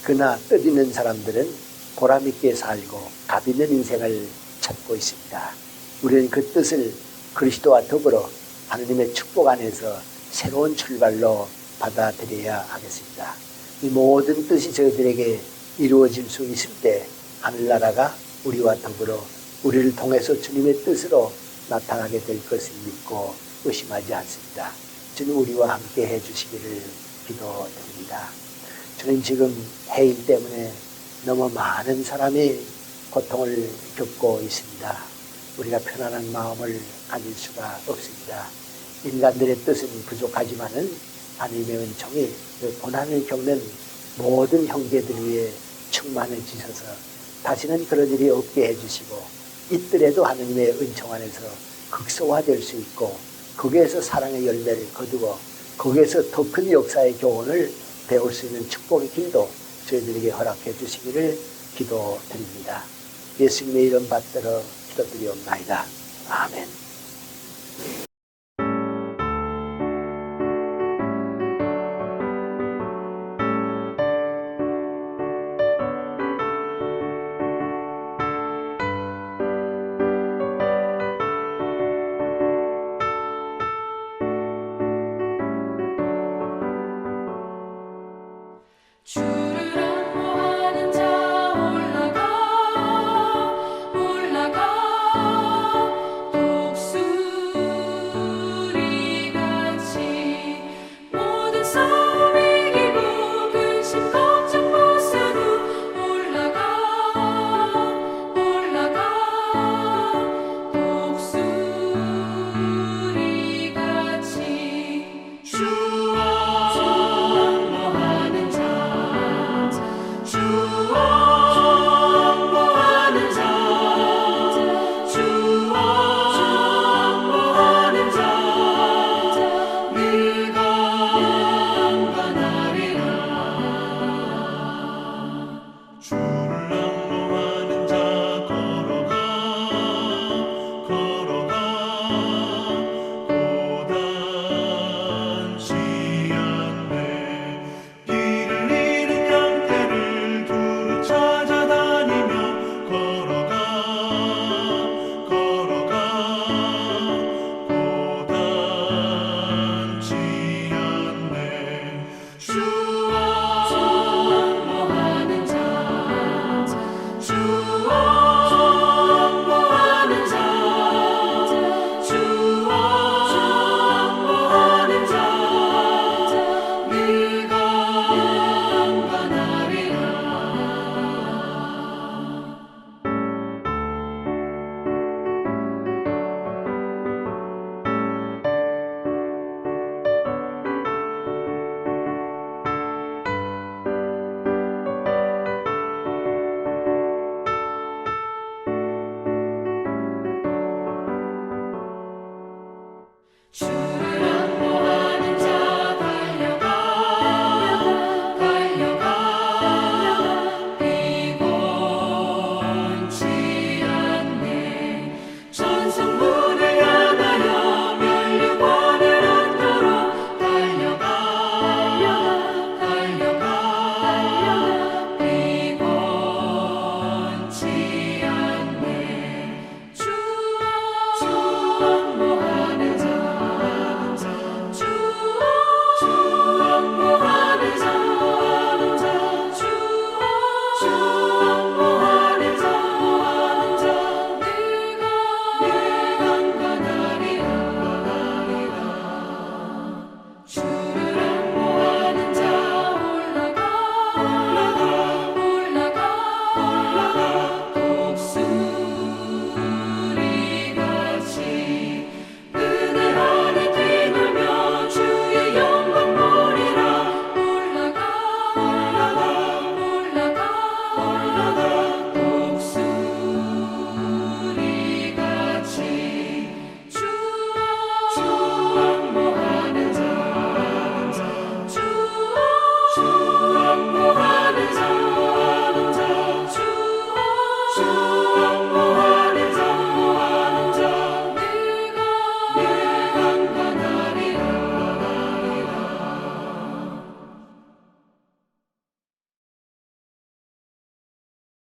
그러나 뜻있는 사람들은 보람있게 살고 값있는 인생을 찾고 있습니다. 우리는 그 뜻을 그리스도와 더불어 하느님의 축복 안에서 새로운 출발로 받아들여야 하겠습니다. 이 모든 뜻이 저희들에게 이루어질 수 있을 때 하늘나라가 우리와 더불어 우리를 통해서 주님의 뜻으로 나타나게 될 것을 믿고 의심하지 않습니다. 주님 우리와 함께 해주시기를 기도드립니다. 주님 지금 해일 때문에 너무 많은 사람이 고통을 겪고 있습니다. 우리가 편안한 마음을 가질 수가 없습니다. 인간들의 뜻은 부족하지만은 하나님의 은총이 고난을 겪는 모든 형제들 위해 충만해지셔서 다시는 그런 일이 없게 해주시고 있더라도 하나님의 은총 안에서 극소화될 수 있고 거기에서 사랑의 열매를 거두고 거기에서 더 큰 역사의 교훈을 배울 수 있는 축복의 길도 저희들에게 허락해 주시기를 기도드립니다. 예수님의 이름 받들어 기도드리옵나이다. 아멘.